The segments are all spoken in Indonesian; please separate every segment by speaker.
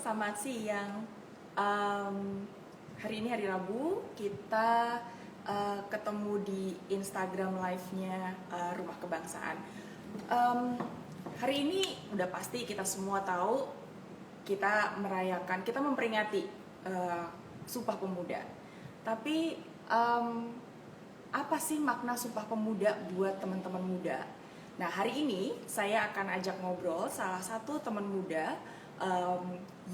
Speaker 1: selamat siang. Em, Hari ini hari Rabu, kita ketemu di Instagram Live-nya Rumah Kebangsaan. Em, Hari ini udah pasti kita semua tahu kita merayakan, kita memperingati eh, Sumpah Pemuda. Tapi apa sih makna Sumpah Pemuda buat teman-teman muda? Nah, hari ini saya akan ajak ngobrol salah satu teman muda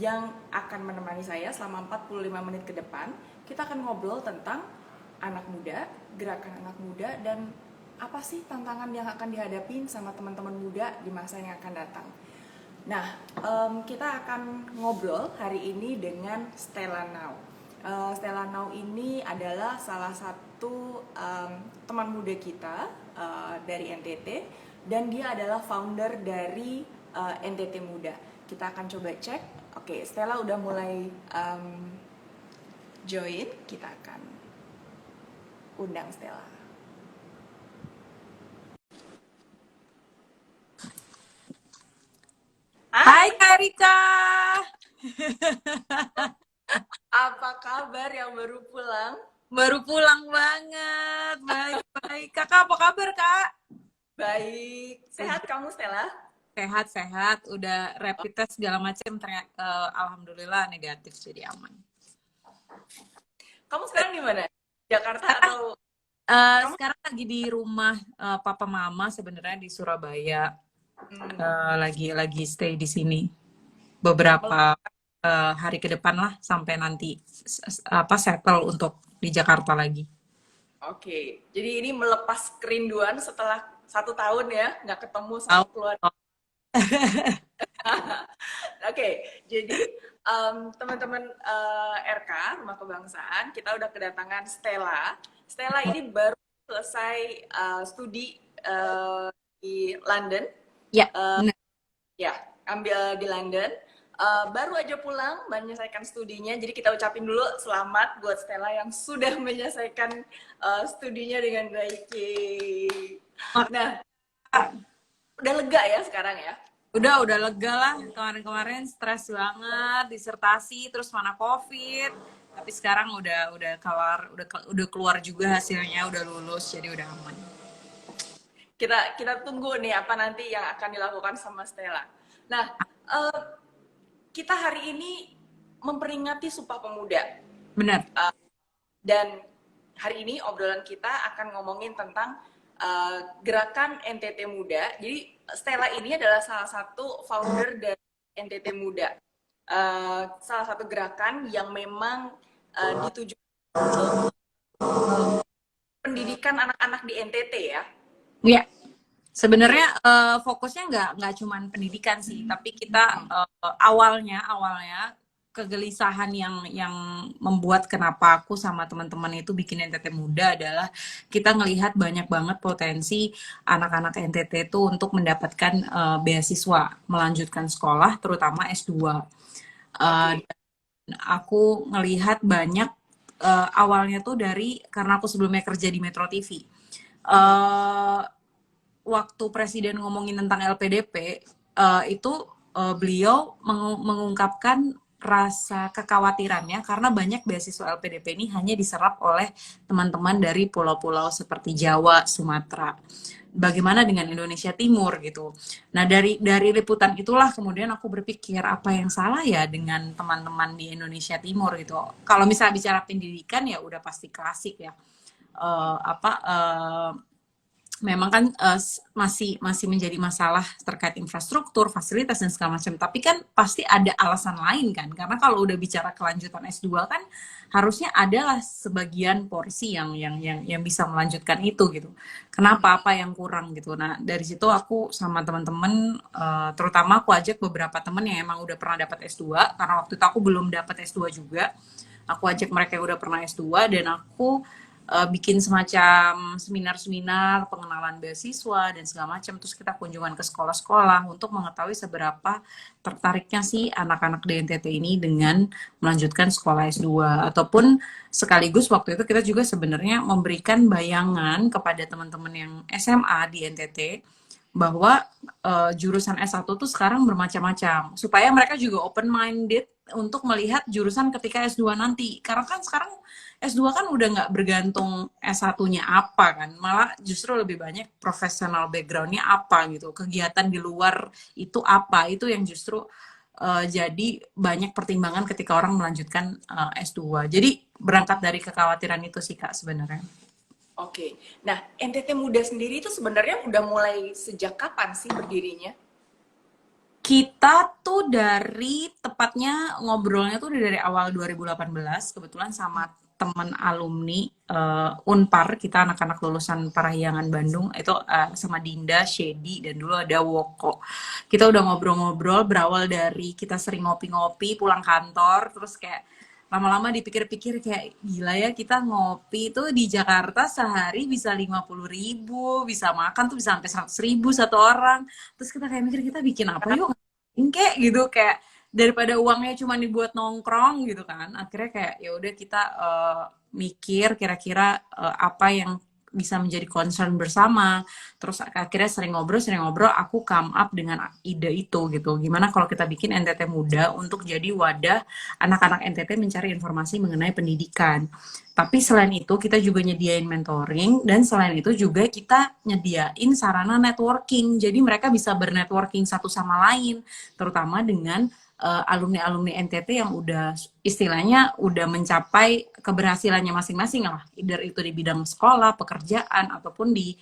Speaker 1: yang akan menemani saya selama 45 menit ke depan. Kita akan ngobrol tentang anak muda, gerakan anak muda, dan apa sih tantangan yang akan dihadapin sama teman-teman muda di masa yang akan datang. Nah, kita akan ngobrol hari ini dengan Stella Nau. Stella Nau ini adalah salah satu teman muda kita dari NTT, dan dia adalah founder dari NTT Muda. Kita akan coba cek. Oke, Stella udah mulai join. Kita akan undang Stella.
Speaker 2: Hai Kak Rika.
Speaker 1: Apa kabar yang baru pulang?
Speaker 2: Baru pulang banget. Baik-baik. Kakak apa kabar, Kak?
Speaker 1: Baik. Sehat kamu, Stella?
Speaker 2: Sehat-sehat. Udah rapid test segala macam, ternyata alhamdulillah negatif, jadi aman.
Speaker 1: Kamu sekarang di mana? Jakarta atau
Speaker 2: Sekarang lagi di rumah papa mama, sebenarnya di Surabaya. Lagi stay di sini beberapa hari ke depan lah, sampai nanti settle untuk di Jakarta lagi.
Speaker 1: Oke, jadi ini melepas kerinduan setelah 1 tahun ya, nggak ketemu sama keluarga. Oke, jadi teman-teman RK, Rumah Kebangsaan, kita udah kedatangan Stella. Stella ini baru selesai studi di London.
Speaker 2: Ya,
Speaker 1: benar. Ya, ambil di London. Baru aja pulang menyelesaikan studinya, jadi kita ucapin dulu selamat buat Stella yang sudah menyelesaikan studinya dengan baik. Nah, udah lega ya sekarang ya?
Speaker 2: Udah lega lah. Kemarin-kemarin stres banget, disertasi, terus mana COVID. Tapi sekarang udah kelar, udah keluar juga hasilnya, udah lulus, jadi udah aman.
Speaker 1: Kita tunggu nih apa nanti yang akan dilakukan sama Stella. Nah, kita hari ini memperingati Sumpah Pemuda.
Speaker 2: Benar.
Speaker 1: Dan hari ini obrolan kita akan ngomongin tentang gerakan NTT Muda. Jadi Stella ini adalah salah satu founder dari NTT Muda. Salah satu gerakan yang memang ditujukan untuk pendidikan anak-anak di NTT ya.
Speaker 2: Iya. Sebenarnya fokusnya nggak cuman pendidikan sih, tapi kita awalnya kegelisahan yang membuat kenapa aku sama teman-teman itu bikin NTT Muda adalah kita ngelihat banyak banget potensi anak-anak NTT itu untuk mendapatkan beasiswa melanjutkan sekolah, terutama S2. Dan aku ngelihat banyak awalnya tuh karena aku sebelumnya kerja di Metro TV. Waktu Presiden ngomongin tentang LPDP, itu beliau mengungkapkan rasa kekhawatirannya karena banyak beasiswa LPDP ini hanya diserap oleh teman-teman dari pulau-pulau seperti Jawa, Sumatera. Bagaimana dengan Indonesia Timur gitu. Nah, dari liputan itulah kemudian aku berpikir apa yang salah ya dengan teman-teman di Indonesia Timur gitu. Kalau misalnya bicara pendidikan ya udah pasti klasik ya. Memang kan masih menjadi masalah terkait infrastruktur, fasilitas dan segala macam. Tapi kan pasti ada alasan lain kan, karena kalau udah bicara kelanjutan S2 kan harusnya adalah sebagian porsi yang bisa melanjutkan itu gitu. Kenapa, apa yang kurang gitu. Nah, dari situ aku sama teman-teman, terutama aku ajak beberapa teman yang emang udah pernah dapat S2, karena waktu itu aku belum dapat S2 juga. Aku ajak mereka yang udah pernah S2 dan aku bikin semacam seminar-seminar pengenalan beasiswa dan segala macam, terus kita kunjungan ke sekolah-sekolah untuk mengetahui seberapa tertariknya sih anak-anak di NTT ini dengan melanjutkan sekolah S2, ataupun sekaligus waktu itu kita juga sebenarnya memberikan bayangan kepada teman-teman yang SMA di NTT bahwa jurusan S1 tuh sekarang bermacam-macam supaya mereka juga open minded untuk melihat jurusan ketika S2 nanti. Karena kan sekarang S2 kan udah nggak bergantung S1-nya apa kan, malah justru lebih banyak profesional background-nya apa gitu, kegiatan di luar itu apa, itu yang justru jadi banyak pertimbangan ketika orang melanjutkan S2. Jadi berangkat dari kekhawatiran itu sih Kak sebenarnya.
Speaker 1: Oke. Nah, NTT Muda sendiri itu sebenarnya udah mulai sejak kapan sih berdirinya?
Speaker 2: Kita tuh dari tepatnya ngobrolnya tuh dari awal 2018 kebetulan sama teman alumni Unpar, kita anak-anak lulusan Parahyangan Bandung itu sama Dinda, Shady dan dulu ada Woko. Kita udah ngobrol-ngobrol berawal dari kita sering ngopi-ngopi pulang kantor terus kayak lama-lama dipikir-pikir kayak gila ya kita ngopi tuh di Jakarta sehari bisa 50.000, bisa makan tuh bisa sampai 100.000 satu orang. Terus kita kayak mikir kita bikin apa yuk kayak gitu kayak daripada uangnya cuma dibuat nongkrong gitu kan akhirnya kayak ya udah kita mikir kira-kira apa yang bisa menjadi concern bersama terus akhirnya sering ngobrol aku come up dengan ide itu gitu gimana kalau kita bikin NTT Muda untuk jadi wadah anak-anak NTT mencari informasi mengenai pendidikan tapi selain itu kita juga nyediain mentoring dan selain itu juga kita nyediain sarana networking jadi mereka bisa bernetworking satu sama lain terutama dengan alumni-alumni NTT yang udah istilahnya udah mencapai keberhasilannya masing-masing lah, either itu di bidang sekolah, pekerjaan ataupun di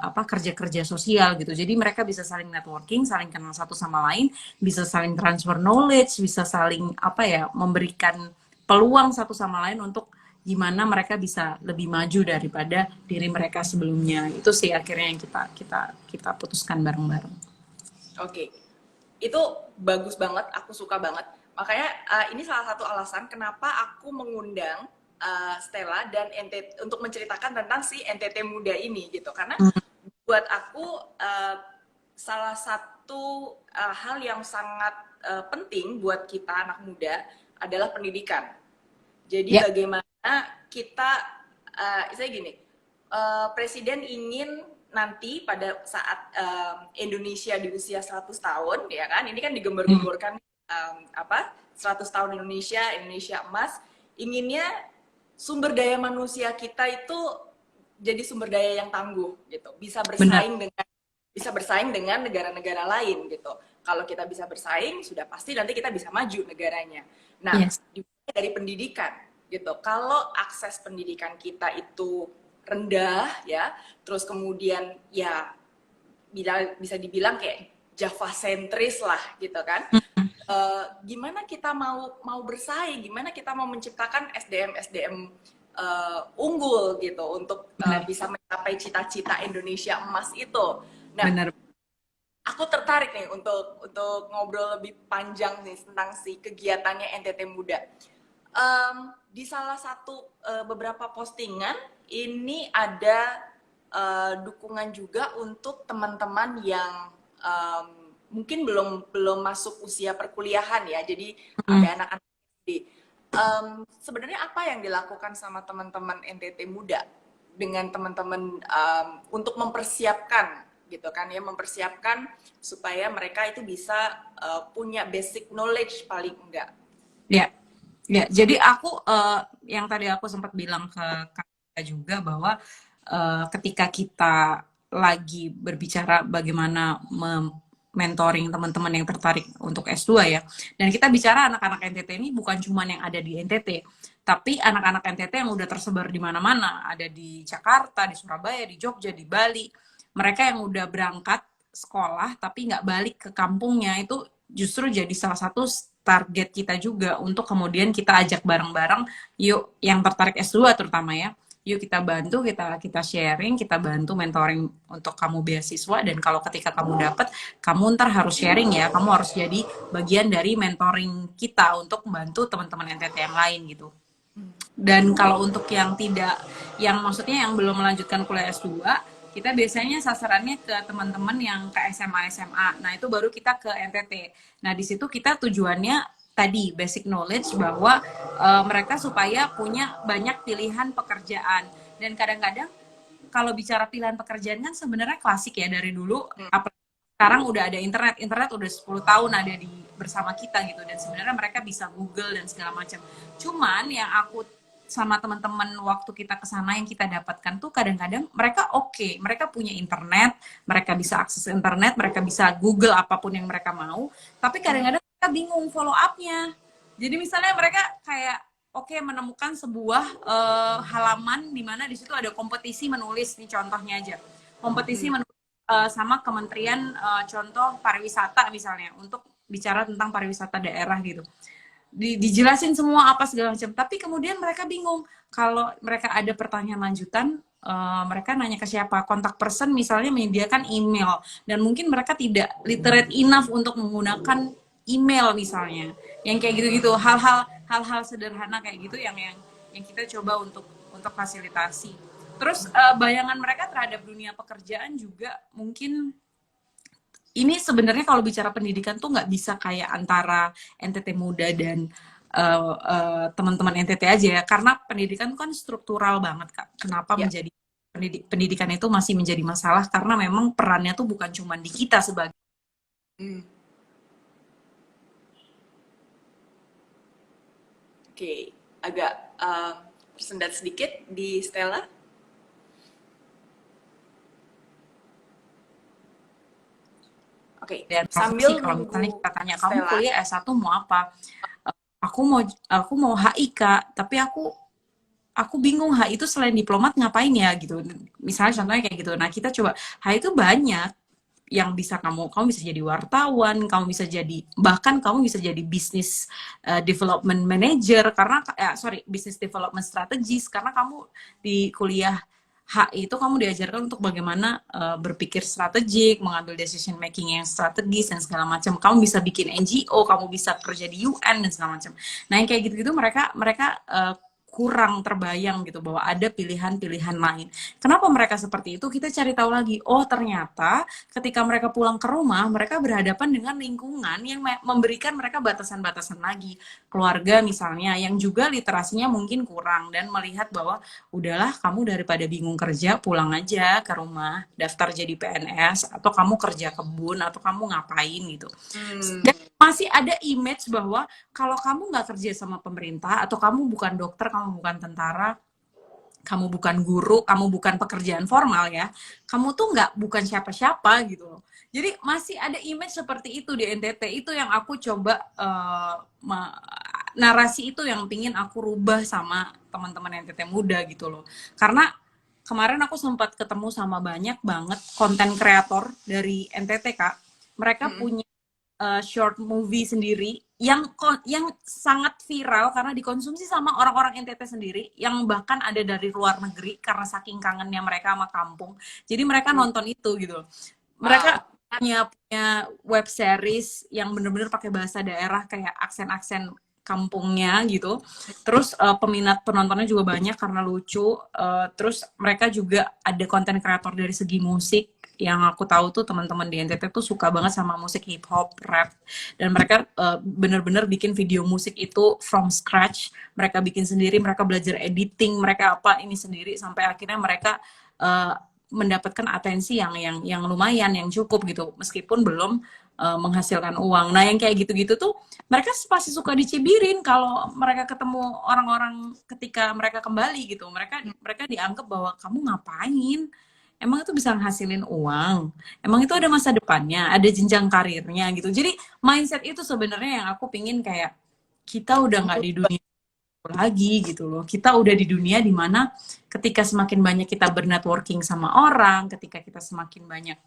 Speaker 2: apa kerja-kerja sosial gitu. Jadi mereka bisa saling networking, saling kenal satu sama lain, bisa saling transfer knowledge, bisa saling apa ya memberikan peluang satu sama lain untuk gimana mereka bisa lebih maju daripada diri mereka sebelumnya. Itu sih akhirnya yang kita putuskan bareng-bareng.
Speaker 1: Oke. Itu bagus banget, aku suka banget. Makanya ini salah satu alasan kenapa aku mengundang Stella dan NTT untuk menceritakan tentang si NTT Muda ini gitu. Karena buat aku salah satu hal yang sangat penting buat kita anak muda adalah pendidikan. Jadi
Speaker 2: Ya,
Speaker 1: bagaimana kita, saya gini, Presiden ingin nanti pada saat Indonesia di usia 100 tahun, ya kan, ini kan digembar-gemborkan apa 100 tahun Indonesia, Indonesia emas, inginnya sumber daya manusia kita itu jadi sumber daya yang tangguh, gitu,
Speaker 2: benar.
Speaker 1: bisa bersaing dengan negara-negara lain, gitu. Kalau kita bisa bersaing, sudah pasti nanti kita bisa maju negaranya. Nah,
Speaker 2: Yes,
Speaker 1: dari pendidikan gitu. Kalau akses pendidikan kita itu rendah ya, terus kemudian ya bisa dibilang kayak Java sentris lah gitu kan. Gimana kita mau bersaing, gimana kita mau menciptakan SDM unggul gitu untuk
Speaker 2: benar,
Speaker 1: bisa mencapai cita-cita Indonesia emas itu. Nah,
Speaker 2: benar.
Speaker 1: aku tertarik nih untuk ngobrol lebih panjang nih tentang si kegiatannya NTT Muda. Di salah satu beberapa postingan ini ada dukungan juga untuk teman-teman yang mungkin belum masuk usia perkuliahan ya. Jadi
Speaker 2: Mm.
Speaker 1: ada anak-anak di sebenarnya apa yang dilakukan sama teman-teman NTT Muda dengan teman-teman untuk mempersiapkan gitu kan ya, mempersiapkan supaya mereka itu bisa punya basic knowledge paling enggak.
Speaker 2: Ya, ya. Jadi aku yang tadi aku sempat bilang ke Kak juga bahwa ketika kita lagi berbicara bagaimana mentoring teman-teman yang tertarik untuk S2 ya. Dan kita bicara anak-anak NTT ini bukan cuma yang ada di NTT, tapi anak-anak NTT yang udah tersebar di mana-mana, ada di Jakarta, di Surabaya, di Jogja, di Bali. Mereka yang udah berangkat sekolah tapi nggak balik ke kampungnya itu justru jadi salah satu target kita juga untuk kemudian kita ajak bareng-bareng yuk yang tertarik S2 terutama ya yuk kita bantu kita sharing kita bantu mentoring untuk kamu beasiswa dan kalau ketika kamu dapat kamu ntar harus sharing ya kamu harus jadi bagian dari mentoring kita untuk membantu teman-teman NTT yang lain gitu dan kalau untuk yang tidak, yang maksudnya yang belum melanjutkan kuliah S2, kita biasanya sasarannya ke teman-teman yang ke SMA SMA. Nah, itu baru kita ke NTT. Nah, di situ kita tujuannya tadi basic knowledge bahwa mereka supaya punya banyak pilihan pekerjaan. Dan kadang-kadang kalau bicara pilihan pekerjaan kan sebenarnya klasik ya dari dulu.
Speaker 1: Hmm.
Speaker 2: Sekarang udah ada internet udah 10 tahun ada di bersama kita gitu, dan sebenarnya mereka bisa Google dan segala macam. Cuman yang aku sama teman-teman waktu kita ke sana yang kita dapatkan tuh kadang-kadang mereka mereka punya internet, mereka bisa akses internet, mereka bisa Google apapun yang mereka mau, tapi kadang-kadang mereka bingung follow up-nya. Jadi misalnya mereka kayak menemukan sebuah halaman di mana di situ ada kompetisi menulis, nih contohnya aja. Kompetisi menulis sama kementerian contoh pariwisata misalnya untuk bicara tentang pariwisata daerah gitu. Dijelasin semua apa segala macam, tapi kemudian mereka bingung kalau mereka ada pertanyaan lanjutan, mereka nanya ke siapa, kontak person misalnya menyediakan email, dan mungkin mereka tidak literate enough untuk menggunakan email misalnya, yang kayak gitu-gitu, hal-hal sederhana kayak gitu yang kita coba untuk fasilitasi. Terus bayangan mereka terhadap dunia pekerjaan juga mungkin ini sebenarnya kalau bicara pendidikan tuh nggak bisa kayak antara NTT Muda dan teman-teman NTT aja ya, karena pendidikan kan struktural banget Kak. Kenapa
Speaker 1: Ya.
Speaker 2: menjadi pendidikan itu masih menjadi masalah, karena memang perannya tuh bukan cuma di kita sebagai
Speaker 1: Oke, agak tersendat sedikit di Stella. Oke,
Speaker 2: dan
Speaker 1: sambil
Speaker 2: profesi. Kalau misalnya
Speaker 1: nunggu
Speaker 2: kita tanya kamu
Speaker 1: Stella.
Speaker 2: kuliah S1 mau apa, aku mau HI Kak, tapi aku bingung HI itu selain diplomat ngapain ya gitu. Misalnya contohnya kayak gitu. Nah, kita coba HI itu banyak yang bisa kamu bisa jadi wartawan, kamu bisa jadi, bahkan kamu bisa jadi business development manager, karena business development strategist, karena kamu di kuliah HI itu kamu diajarkan untuk bagaimana berpikir strategik, mengambil decision making yang strategis dan segala macam. Kamu bisa bikin NGO, kamu bisa kerja di UN dan segala macam. Nah, yang kayak gitu-gitu mereka kurang terbayang gitu bahwa ada pilihan-pilihan lain. Kenapa mereka seperti itu? Kita cari tahu lagi. Oh, ternyata ketika mereka pulang ke rumah, mereka berhadapan dengan lingkungan yang memberikan mereka batasan-batasan lagi. Keluarga misalnya, yang juga literasinya mungkin kurang, dan melihat bahwa udahlah kamu daripada bingung kerja, pulang aja ke rumah, daftar jadi PNS, atau kamu kerja kebun, atau kamu ngapain gitu. Dan masih ada image bahwa kalau kamu nggak kerja sama pemerintah, atau kamu bukan dokter, kamu bukan tentara, kamu bukan guru, kamu bukan pekerjaan formal ya, kamu tuh bukan siapa-siapa gitu loh. Jadi masih ada image seperti itu di NTT. Itu yang aku coba narasi itu yang pingin aku rubah sama teman-teman NTT Muda gitu loh. Karena kemarin aku sempat ketemu sama banyak banget konten kreator dari NTT Kak. Mereka punya short movie sendiri yang sangat viral karena dikonsumsi sama orang-orang NTT sendiri, yang bahkan ada dari luar negeri karena saking kangennya mereka sama kampung. Jadi mereka nonton itu gitu. Mereka punya web series yang bener-bener pakai bahasa daerah kayak aksen-aksen kampungnya gitu. Terus peminat penontonnya juga banyak karena lucu. Terus mereka juga ada konten kreator dari segi musik. Yang aku tahu tuh teman-teman di NTT tuh suka banget sama musik hip hop, rap, dan mereka bener-bener bikin video musik itu from scratch. Mereka bikin sendiri, mereka belajar editing, mereka ini sendiri, sampai akhirnya mereka mendapatkan atensi yang lumayan, yang cukup gitu, meskipun belum menghasilkan uang. Nah, yang kayak gitu-gitu tuh mereka pasti suka dicibirin kalau mereka ketemu orang-orang ketika mereka kembali gitu. Mereka dianggap bahwa kamu ngapain? Emang itu bisa menghasilin uang? Emang itu ada masa depannya, ada jenjang karirnya gitu. Jadi mindset itu sebenarnya yang aku pingin kayak kita udah nggak di dunia lagi gitu loh. Kita udah di dunia dimana ketika semakin banyak kita bernetworking sama orang, ketika kita semakin banyak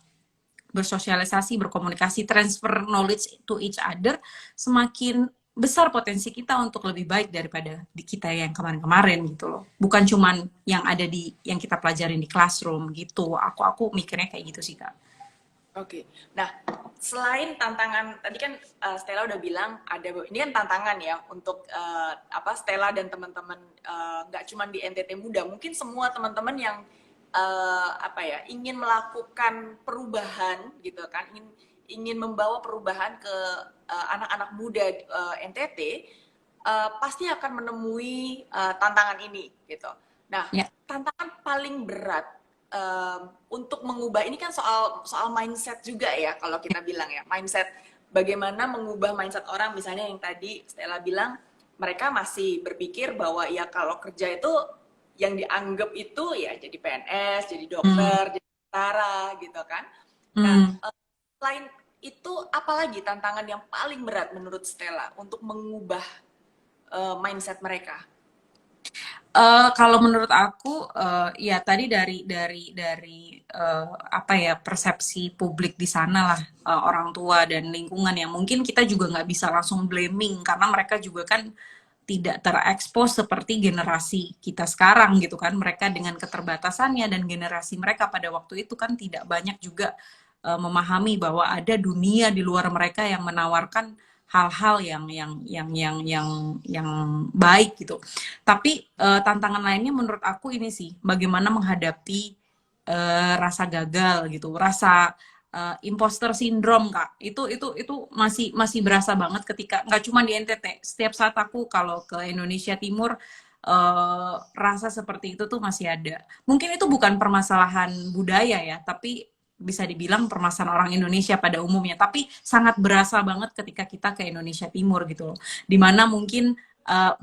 Speaker 2: bersosialisasi, berkomunikasi, transfer knowledge to each other, semakin besar potensi kita untuk lebih baik daripada di kita yang kemarin-kemarin gitu loh. Bukan cuman yang ada yang kita pelajarin di classroom gitu. Aku mikirnya kayak gitu sih Kak.
Speaker 1: Oke, nah selain tantangan tadi kan Stella udah bilang ini kan tantangan ya untuk Stella dan teman-teman, nggak cuma di NTT Muda, mungkin semua teman-teman yang ingin melakukan perubahan gitu kan, ingin membawa perubahan ke anak-anak muda NTT, pasti akan menemui tantangan ini gitu. Nah,
Speaker 2: Ya.
Speaker 1: tantangan paling berat untuk mengubah ini kan soal mindset juga ya, kalau kita bilang ya, mindset, bagaimana mengubah mindset orang. Misalnya yang tadi Stella bilang, mereka masih berpikir bahwa ya kalau kerja itu yang dianggap itu ya jadi PNS, jadi
Speaker 2: Hmm.
Speaker 1: dokter, jadi tentara gitu kan. Nah,
Speaker 2: Hmm.
Speaker 1: selain itu apalagi tantangan yang paling berat menurut Stella untuk mengubah mindset mereka?
Speaker 2: Kalau menurut aku, ya tadi dari apa ya, persepsi publik di sana lah, orang tua dan lingkungan yang mungkin kita juga nggak bisa langsung blaming karena mereka juga kan tidak terekspos seperti generasi kita sekarang gitu kan. Mereka dengan keterbatasannya dan generasi mereka pada waktu itu kan tidak banyak juga memahami bahwa ada dunia di luar mereka yang menawarkan hal-hal yang baik gitu. Tapi tantangan lainnya menurut aku ini sih, bagaimana menghadapi rasa gagal gitu, rasa imposter syndrome kak. Itu masih berasa banget ketika nggak cuma di NTT. Setiap saat aku kalau ke Indonesia Timur rasa seperti itu tuh masih ada. Mungkin itu bukan permasalahan budaya ya, tapi bisa dibilang permasalahan orang Indonesia pada umumnya. Tapi sangat berasa banget ketika kita ke Indonesia Timur gitu loh. Dimana mungkin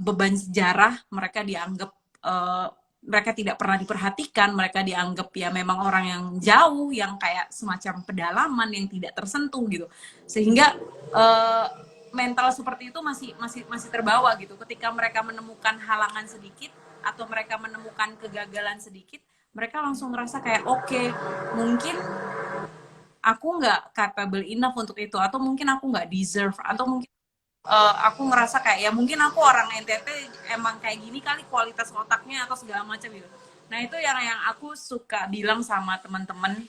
Speaker 2: beban sejarah mereka dianggap mereka tidak pernah diperhatikan, mereka dianggap ya memang orang yang jauh, yang kayak semacam pedalaman yang tidak tersentuh gitu, sehingga uh, mental seperti itu masih terbawa gitu. Ketika mereka menemukan halangan sedikit atau mereka menemukan kegagalan sedikit, mereka langsung ngerasa kayak oke, mungkin aku nggak capable enough untuk itu, atau mungkin aku nggak deserve, atau mungkin aku ngerasa kayak ya mungkin aku orang NTT emang kayak gini kali kualitas otaknya atau segala macam gitu. Nah itu yang aku suka bilang sama teman-teman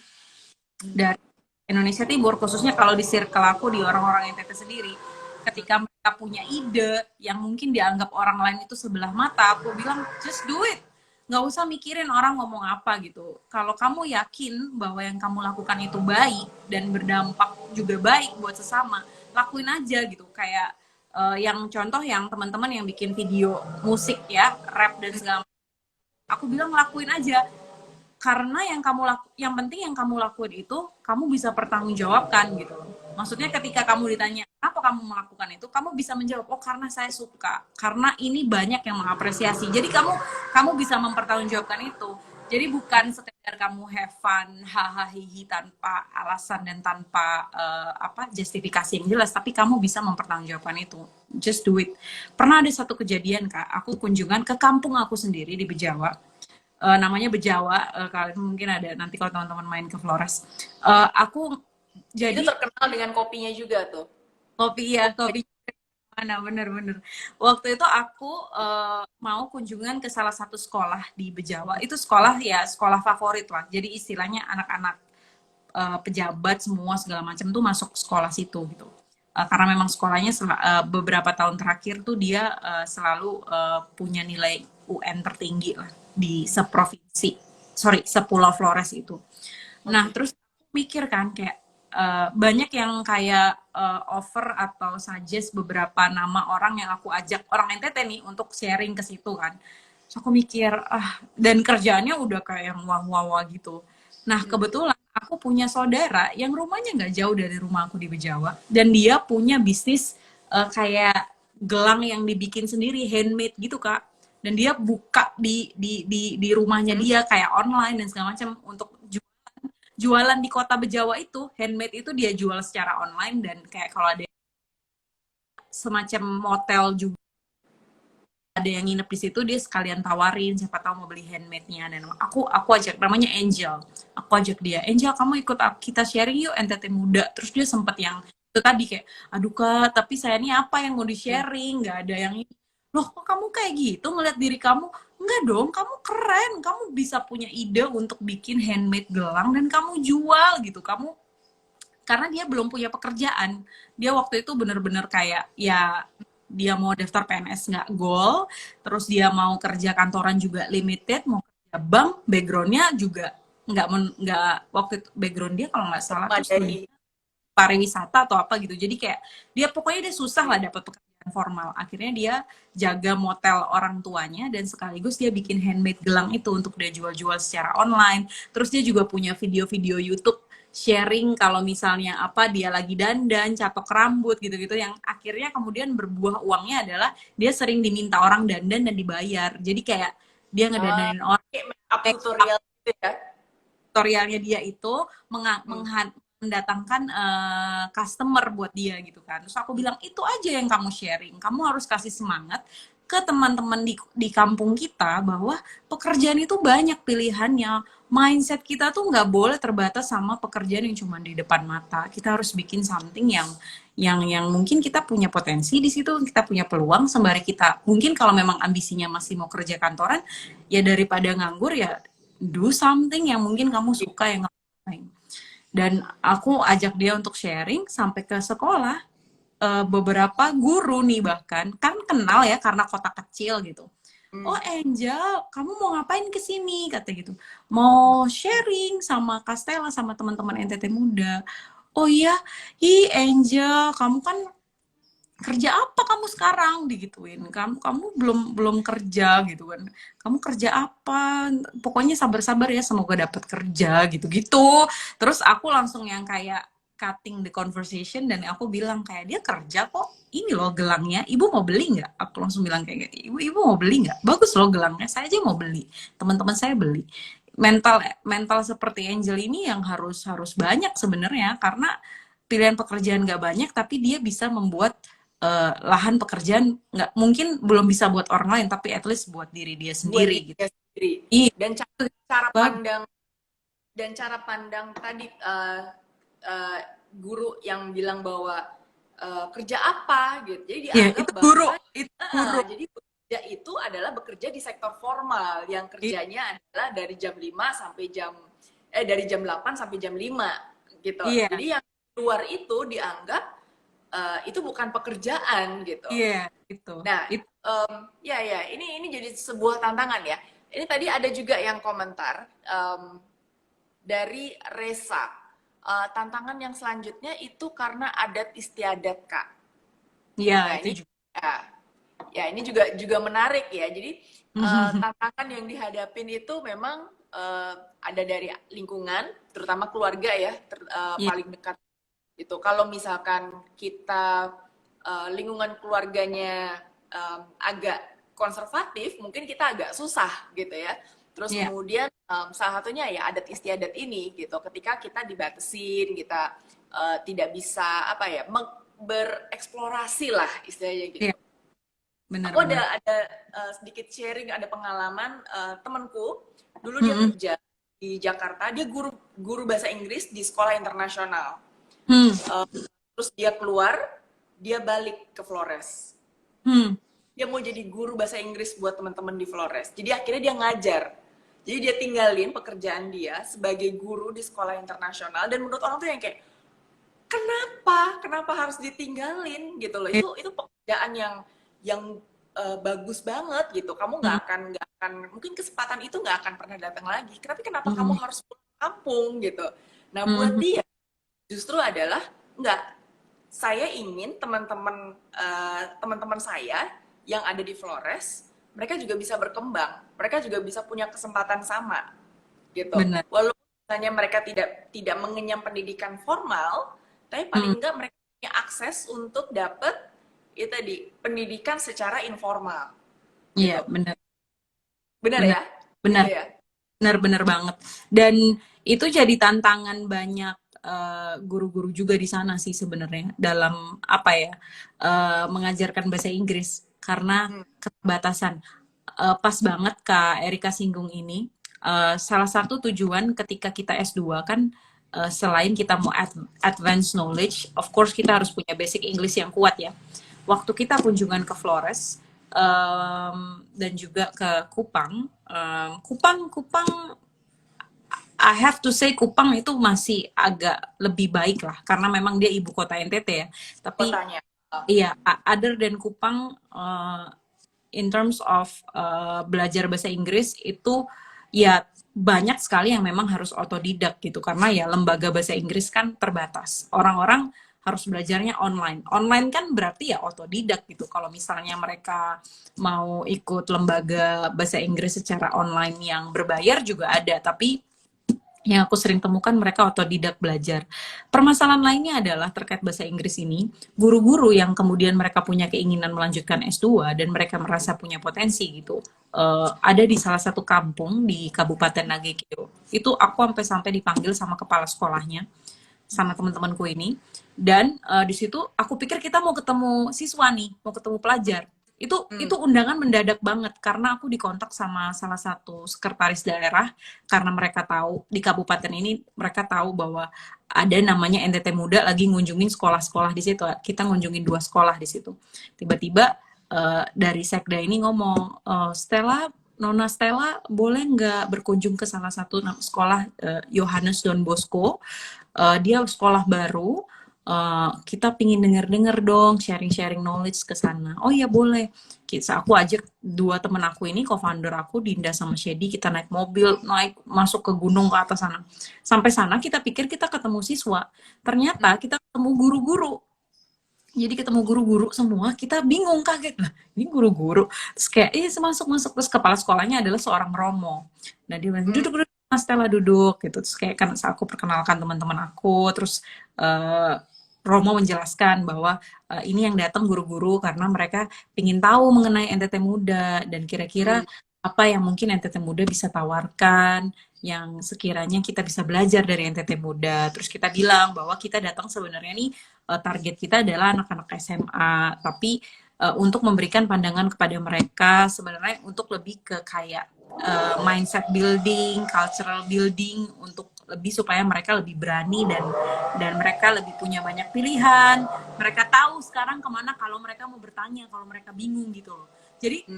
Speaker 2: dari Indonesia Timur, khususnya kalau di circle aku, di orang-orang NTT sendiri, ketika mereka punya ide yang mungkin dianggap orang lain itu sebelah mata, aku bilang just do it, nggak usah mikirin orang ngomong apa gitu. Kalau kamu yakin bahwa yang kamu lakukan itu baik dan berdampak juga baik buat sesama, lakuin aja gitu. Kayak yang contoh yang teman-teman yang bikin video musik ya, rap dan segala macam, aku bilang lakuin aja, karena yang penting yang kamu lakuin itu kamu bisa pertanggungjawabkan gitu. Maksudnya ketika kamu ditanya apa kamu melakukan itu, kamu bisa menjawab, oh karena saya suka, karena ini banyak yang mengapresiasi. Jadi kamu bisa mempertanggungjawabkan itu. Jadi bukan sekedar kamu have fun, hahaha tanpa alasan dan tanpa apa justifikasi yang jelas, tapi kamu bisa mempertanggungjawabkan itu. Just do it. Pernah ada satu kejadian kak, aku kunjungan ke kampung aku sendiri di Bejawa, namanya Bejawa, kalian mungkin ada nanti kalau teman-teman main ke Flores. Aku
Speaker 1: Itu
Speaker 2: jadi
Speaker 1: terkenal dengan kopinya juga tuh.
Speaker 2: kopi ya, kopi mana bener-bener. Waktu itu aku mau kunjungan ke salah satu sekolah di Bejawa. Itu sekolah ya sekolah favorit lah. Jadi istilahnya anak-anak pejabat semua segala macam tuh masuk sekolah situ gitu. Karena memang sekolahnya beberapa tahun terakhir tuh dia selalu punya nilai UN tertinggi lah di seprovinsi, sorry, sepulau Flores itu. Nah,
Speaker 1: Oke.
Speaker 2: terus mikir kan kayak banyak yang kayak offer atau suggest beberapa nama orang yang aku ajak orang NTT nih untuk sharing ke situ kan. So, aku mikir, dan kerjaannya udah kayak yang wah-wah gitu. Nah,
Speaker 1: Hmm.
Speaker 2: kebetulan aku punya saudara yang rumahnya nggak jauh dari rumah aku di Bejawa, dan dia punya bisnis kayak gelang yang dibikin sendiri, handmade gitu kak. Dan dia buka di rumahnya
Speaker 1: Hmm.
Speaker 2: dia kayak online dan segala macam untuk jualan di kota Bejawa itu, handmade itu dia jual secara online, dan kayak kalau ada semacam motel juga ada yang nginep di situ dia sekalian tawarin siapa tahu mau beli handmade-nya. Dan aku ajak, namanya Angel, aku ajak dia, Angel kamu ikut kita sharing yuk NTT Muda. Terus dia sempet yang itu tadi kayak aduh kak tapi saya ini apa yang mau di sharing, nggak ada yang ini. Loh kok kamu kayak gitu ngeliat diri kamu? Enggak dong, kamu keren, kamu bisa punya ide untuk bikin handmade gelang dan kamu jual gitu. Kamu, karena dia belum punya pekerjaan, dia waktu itu bener-bener kayak ya dia mau daftar PNS nggak goal, terus dia mau kerja kantoran juga limited, mau kerja bank, backgroundnya juga nggak waktu itu background dia kalau nggak salah tuh studi
Speaker 1: Memadai.
Speaker 2: pariwisata atau apa gitu. Jadi kayak dia pokoknya dia susah lah dapat pekerjaan. formal. Akhirnya dia jaga motel orang tuanya dan sekaligus dia bikin handmade gelang itu untuk dia jual-jual secara online. Terus dia juga punya video-video YouTube sharing kalau misalnya apa dia lagi dandan, catok rambut gitu-gitu yang akhirnya kemudian berbuah uangnya adalah dia sering diminta orang dandan dan dibayar. Jadi kayak dia ngedandanin orang,
Speaker 1: Kayak make-up
Speaker 2: make
Speaker 1: tutorial gitu ya.
Speaker 2: tutorialnya dia itu
Speaker 1: Hmm.
Speaker 2: mendatangkan customer buat dia gitu kan. Terus aku bilang itu aja yang kamu sharing. Kamu harus kasih semangat ke teman-teman di kampung kita bahwa pekerjaan itu banyak pilihannya. Mindset kita tuh nggak boleh terbatas sama pekerjaan yang cuma di depan mata. Kita harus bikin something yang mungkin kita punya potensi di situ, kita punya peluang sembari kita mungkin kalau memang ambisinya masih mau kerja kantoran ya daripada nganggur ya do something yang mungkin kamu suka yang ngapain. Dan aku ajak dia untuk sharing sampai ke sekolah. Beberapa guru nih bahkan kan kenal ya karena kota kecil gitu. Oh
Speaker 1: Hmm.
Speaker 2: Angel, kamu mau ngapain ke sini? Kata gitu. Mau sharing sama Kastela sama teman-teman NTT Muda. Oh iya, Angel, kamu kan kerja apa kamu sekarang digituin, kamu belum belum kerja gitu kan, kamu kerja apa, pokoknya sabar-sabar ya semoga dapat kerja gitu-gitu. Terus aku langsung yang kayak cutting the conversation dan aku bilang kayak dia kerja kok, ini loh gelangnya, ibu mau beli nggak? Aku langsung bilang kayak gitu, ibu mau beli nggak, bagus loh gelangnya, saya aja mau beli, teman-teman saya beli. Mental mental seperti Angel ini yang harus harus banyak sebenarnya karena pilihan pekerjaan nggak banyak tapi dia bisa membuat lahan pekerjaan nggak mungkin belum bisa buat orang lain tapi at least buat diri dia
Speaker 1: Buat
Speaker 2: sendiri gitu.
Speaker 1: dirinya sendiri.
Speaker 2: Iya,
Speaker 1: Dan cara
Speaker 2: bagus.
Speaker 1: pandang tadi uh, guru yang bilang bahwa kerja apa gitu. Jadi
Speaker 2: Iya,
Speaker 1: dianggap
Speaker 2: itu guru,
Speaker 1: bahwa
Speaker 2: itu guru.
Speaker 1: jadi bekerja itu adalah bekerja di sektor formal yang
Speaker 2: I-
Speaker 1: kerjanya adalah dari jam 5 sampai dari jam 8 sampai jam 5 gitu.
Speaker 2: Iya,
Speaker 1: Jadi yang luar itu dianggap itu bukan pekerjaan gitu.
Speaker 2: iya, itu.
Speaker 1: Nah,
Speaker 2: Itu
Speaker 1: ya, ini jadi sebuah tantangan ya. Ini tadi ada juga yang komentar dari Resa. Tantangan yang selanjutnya itu karena adat istiadat, Kak.
Speaker 2: iya,
Speaker 1: Nah,
Speaker 2: itu
Speaker 1: ini
Speaker 2: juga.
Speaker 1: ya, ini juga menarik ya. Jadi tantangan yang dihadapin itu memang ada dari lingkungan, terutama keluarga ya,
Speaker 2: Iya,
Speaker 1: paling dekat itu. Kalau misalkan kita lingkungan keluarganya agak konservatif, mungkin kita agak susah gitu ya. Terus
Speaker 2: iya,
Speaker 1: kemudian salah satunya ya adat istiadat ini gitu. Ketika kita dibatasin, kita tidak bisa apa ya bereksplorasi lah istilahnya gitu.
Speaker 2: iya,
Speaker 1: Aku
Speaker 2: benar-benar.
Speaker 1: ada sedikit sharing, ada pengalaman temanku dulu dia
Speaker 2: Hmm,
Speaker 1: kerja di Jakarta, dia guru guru bahasa Inggris di sekolah internasional.
Speaker 2: hmm,
Speaker 1: Uh, Terus dia keluar, dia balik ke Flores.
Speaker 2: hmm,
Speaker 1: Dia mau jadi guru bahasa Inggris buat teman-teman di Flores. Jadi akhirnya dia ngajar. Jadi dia tinggalin pekerjaan dia sebagai guru di sekolah internasional dan menurut orang tuh yang kayak kenapa? Kenapa harus ditinggalin gitu loh.
Speaker 2: iya,
Speaker 1: Itu pekerjaan yang bagus banget gitu. Kamu
Speaker 2: hmm,
Speaker 1: nggak akan mungkin kesempatan itu nggak akan pernah datang lagi. Kenapa kamu
Speaker 2: hmm,
Speaker 1: harus pulang kampung gitu. Nah, buat
Speaker 2: hmm,
Speaker 1: dia justru adalah nggak, saya ingin teman-teman saya yang ada di Flores mereka juga bisa berkembang, mereka juga bisa punya kesempatan sama gitu,
Speaker 2: benar.
Speaker 1: walaupun misalnya mereka tidak mengenyam pendidikan formal, tapi
Speaker 2: Hmm,
Speaker 1: paling enggak mereka punya akses untuk dapat itu tadi pendidikan secara informal
Speaker 2: iya,
Speaker 1: gitu.
Speaker 2: benar,
Speaker 1: Benar
Speaker 2: benar,
Speaker 1: ya,
Speaker 2: benar.
Speaker 1: gitu ya.
Speaker 2: Benar-benar banget. Dan itu jadi tantangan banyak guru-guru juga di sana sih sebenarnya dalam apa ya mengajarkan bahasa Inggris karena
Speaker 1: Hmm.
Speaker 2: keterbatasan. Pas banget Kak Erika singgung ini. Salah satu tujuan ketika kita S2 kan selain kita mau advance knowledge, of course kita harus punya basic English yang kuat ya. Waktu kita kunjungan ke Flores dan juga ke Kupang, Kupang I have to say Kupang itu masih agak lebih baik lah karena memang dia ibu kota NTT ya. Tapi
Speaker 1: Kotanya.
Speaker 2: iya, other than Kupang in terms of belajar bahasa Inggris itu ya banyak sekali yang memang harus otodidak gitu karena ya lembaga bahasa Inggris kan terbatas. Orang-orang harus belajarnya online. Online kan berarti ya otodidak gitu. Kalau misalnya mereka mau ikut lembaga bahasa Inggris secara online yang berbayar juga ada, tapi yang aku sering temukan mereka otodidak belajar. Permasalahan lainnya adalah terkait bahasa Inggris ini, guru-guru yang kemudian mereka punya keinginan melanjutkan S2 dan mereka merasa punya potensi gitu. Ada di salah satu kampung di Kabupaten Nagekeo. Itu aku sampai dipanggil sama kepala sekolahnya, sama teman-temanku ini. Dan di situ aku pikir kita mau ketemu siswa nih, mau ketemu pelajar. Itu undangan mendadak banget karena aku dikontak sama salah satu sekretaris daerah karena mereka tahu di kabupaten ini, mereka tahu bahwa ada namanya NTT Muda lagi ngunjungin sekolah-sekolah di situ. Kita ngunjungin 2 sekolah di situ. Tiba-tiba dari sekda ini ngomong, Stella, Nona Stella boleh nggak berkunjung ke salah satu sekolah, Yohanes Don Bosco. Dia sekolah baru, kita pingin denger-denger dong, sharing-sharing knowledge ke sana. Oh iya boleh. Aku ajak 2 temen aku ini, co-founder aku, Dinda sama Shady, kita naik mobil, naik masuk ke gunung ke atas sana. Sampai sana kita pikir kita ketemu siswa. Ternyata kita ketemu guru-guru. Jadi ketemu guru-guru semua, kita bingung, kaget lah. Ini guru-guru. Terus kayak, masuk-masuk. Terus kepala sekolahnya adalah seorang Romo. Nah dia bilang, duduk-duduk, Mas Stella duduk gitu. Terus kayak kan aku perkenalkan teman-teman aku, terus Romo menjelaskan bahwa ini yang datang guru-guru karena mereka ingin tahu mengenai NTT Muda dan kira-kira apa yang mungkin NTT Muda bisa tawarkan, yang sekiranya kita bisa belajar dari NTT Muda. Terus kita bilang bahwa kita datang sebenarnya nih, target kita adalah anak-anak SMA, tapi untuk memberikan pandangan kepada mereka sebenarnya untuk lebih ke kayak mindset building, cultural building, untuk lebih supaya mereka lebih berani dan mereka lebih punya banyak pilihan. Mereka tahu sekarang kemana kalau mereka mau bertanya, kalau mereka bingung gitu loh. Jadi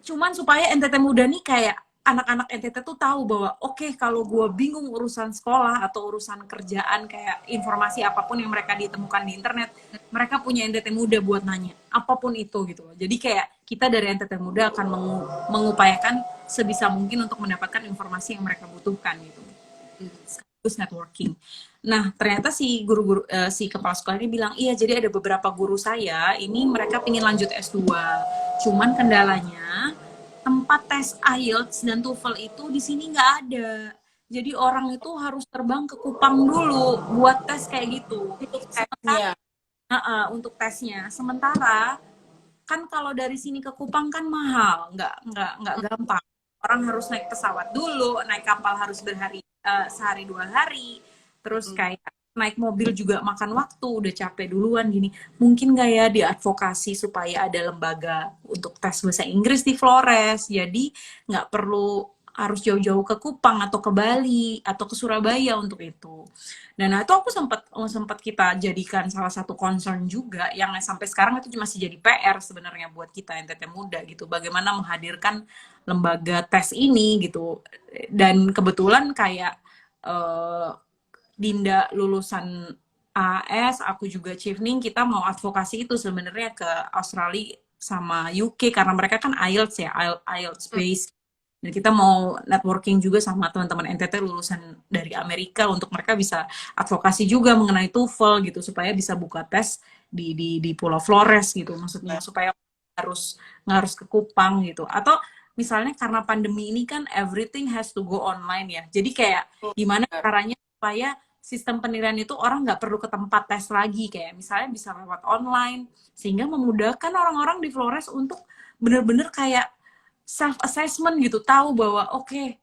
Speaker 2: cuman supaya NTT Muda nih kayak anak-anak NTT tuh tahu bahwa oke, kalau gue bingung urusan sekolah atau urusan kerjaan, kayak informasi apapun yang mereka ditemukan di internet, mereka punya NTT Muda buat nanya apapun itu gitu loh. Jadi kayak kita dari NTT Muda akan mengupayakan sebisa mungkin untuk mendapatkan informasi yang mereka butuhkan gitu. Sekaligus networking. Nah, ternyata si guru-guru si kepala sekolah ini bilang, "Iya, jadi ada beberapa guru saya ini mereka pengen lanjut S2. Cuman kendalanya tempat tes IELTS dan TOEFL itu di sini nggak ada. Jadi orang itu harus terbang ke Kupang dulu buat tes kayak gitu.
Speaker 1: Untuk
Speaker 2: Sementara,
Speaker 1: tesnya.
Speaker 2: untuk tesnya. Sementara kan kalau dari sini ke Kupang kan mahal, nggak gampang. Orang harus naik pesawat dulu, naik kapal harus sehari 2 hari, terus kayak naik mobil juga makan waktu, udah capek duluan gini. Mungkin nggak ya diadvokasi supaya ada lembaga untuk tes bahasa Inggris di Flores, jadi nggak perlu harus jauh-jauh ke Kupang atau ke Bali atau ke Surabaya untuk itu. Dan nah, itu aku sempat kita jadikan salah satu concern juga yang sampai sekarang itu masih jadi PR sebenarnya buat kita NTT Muda gitu. Bagaimana menghadirkan lembaga tes ini gitu. Dan kebetulan kayak Dinda lulusan AS, aku juga Chevening, kita mau advokasi itu sebenarnya ke Australia sama UK karena mereka kan IELTS ya, IELTS based. Dan kita mau networking juga sama teman-teman NTT lulusan dari Amerika untuk mereka bisa advokasi juga mengenai TOEFL gitu supaya bisa buka tes di Pulau Flores gitu, maksudnya supaya nggak harus ke Kupang gitu. Atau misalnya karena pandemi ini kan everything has to go online ya. Jadi kayak gimana caranya supaya sistem penilaian itu orang nggak perlu ke tempat tes lagi, kayak misalnya bisa lewat online sehingga memudahkan orang-orang di Flores untuk bener-bener kayak self assessment gitu, tahu bahwa oke,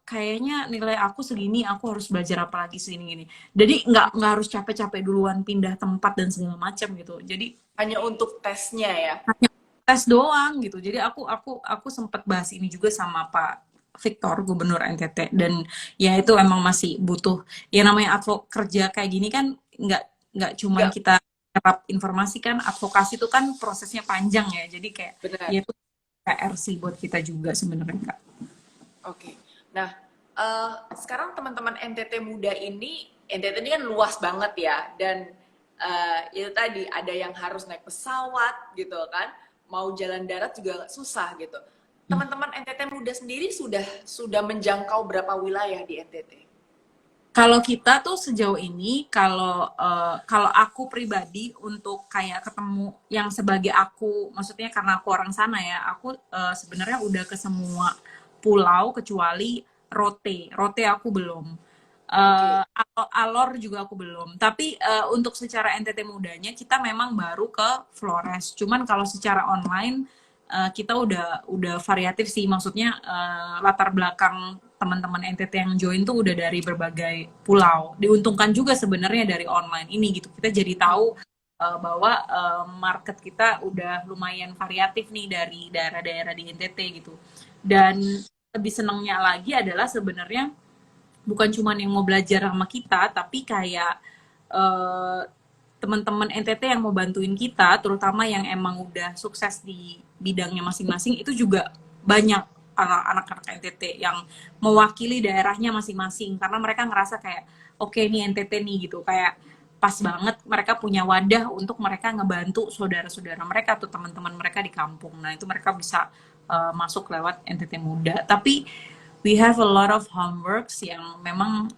Speaker 2: kayaknya nilai aku segini, aku harus belajar apa lagi segini gini. Jadi nggak harus capek-capek duluan pindah tempat dan segala macam gitu. Jadi
Speaker 1: Hanya untuk tesnya ya.
Speaker 2: hanya tes doang gitu. Jadi aku sempat bahas ini juga sama Pak Victor, Gubernur NTT, dan ya itu emang masih butuh, ya namanya kerja kayak gini kan nggak cuman
Speaker 1: Nggak
Speaker 2: kita serap informasi kan, advokasi itu kan prosesnya panjang ya. Jadi kayak
Speaker 1: benar.
Speaker 2: ya itu PR sih buat kita juga sebenarnya Kak.
Speaker 1: Oke. Nah, sekarang teman-teman NTT Muda ini, NTT ini kan luas banget ya, dan itu tadi ada yang harus naik pesawat gitu kan, mau jalan darat juga susah gitu. Teman-teman NTT Muda sendiri sudah menjangkau berapa wilayah di NTT?
Speaker 2: Kalau kita tuh sejauh ini, kalau aku pribadi untuk kayak ketemu yang sebagai aku, maksudnya karena aku orang sana ya, aku sebenarnya udah ke semua pulau kecuali Rote. Rote aku belum.
Speaker 1: Oke.
Speaker 2: Alor juga aku belum. Tapi untuk secara NTT mudanya kita memang baru ke Flores. Cuman kalau secara online kita udah variatif sih. Maksudnya latar belakang teman-teman NTT yang join tuh udah dari berbagai pulau. Diuntungkan juga sebenarnya dari online ini gitu. Kita jadi tahu bahwa market kita udah lumayan variatif nih dari daerah-daerah di NTT gitu. Dan lebih senangnya lagi adalah sebenarnya bukan cuma yang mau belajar sama kita, tapi kayak eh, teman-teman NTT yang mau bantuin kita, terutama yang emang udah sukses di bidangnya masing-masing, itu juga banyak anak-anak NTT yang mewakili daerahnya masing-masing, karena mereka ngerasa kayak, oke nih NTT nih gitu, kayak pas banget mereka punya wadah untuk mereka ngebantu saudara-saudara mereka atau teman-teman mereka di kampung. Nah itu mereka bisa masuk lewat NTT Muda. Tapi we have a lot of homeworks yang memang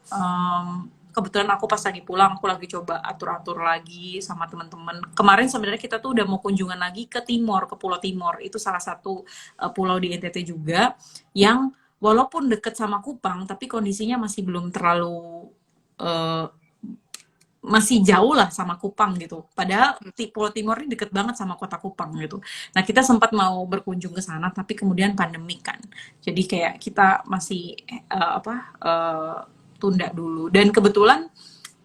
Speaker 2: kebetulan aku pas lagi pulang aku lagi coba atur-atur lagi sama teman-teman. Kemarin sebenarnya kita tuh udah mau kunjungan lagi ke Timor, ke Pulau Timor. Itu salah satu pulau di NTT juga yang walaupun deket sama Kupang tapi kondisinya masih belum terlalu uh, masih jauh lah sama Kupang gitu. Padahal Pulau Timor ini deket banget sama kota Kupang gitu. Nah kita sempat mau berkunjung ke sana, tapi kemudian pandemi kan. Jadi kayak kita masih tunda dulu. Dan kebetulan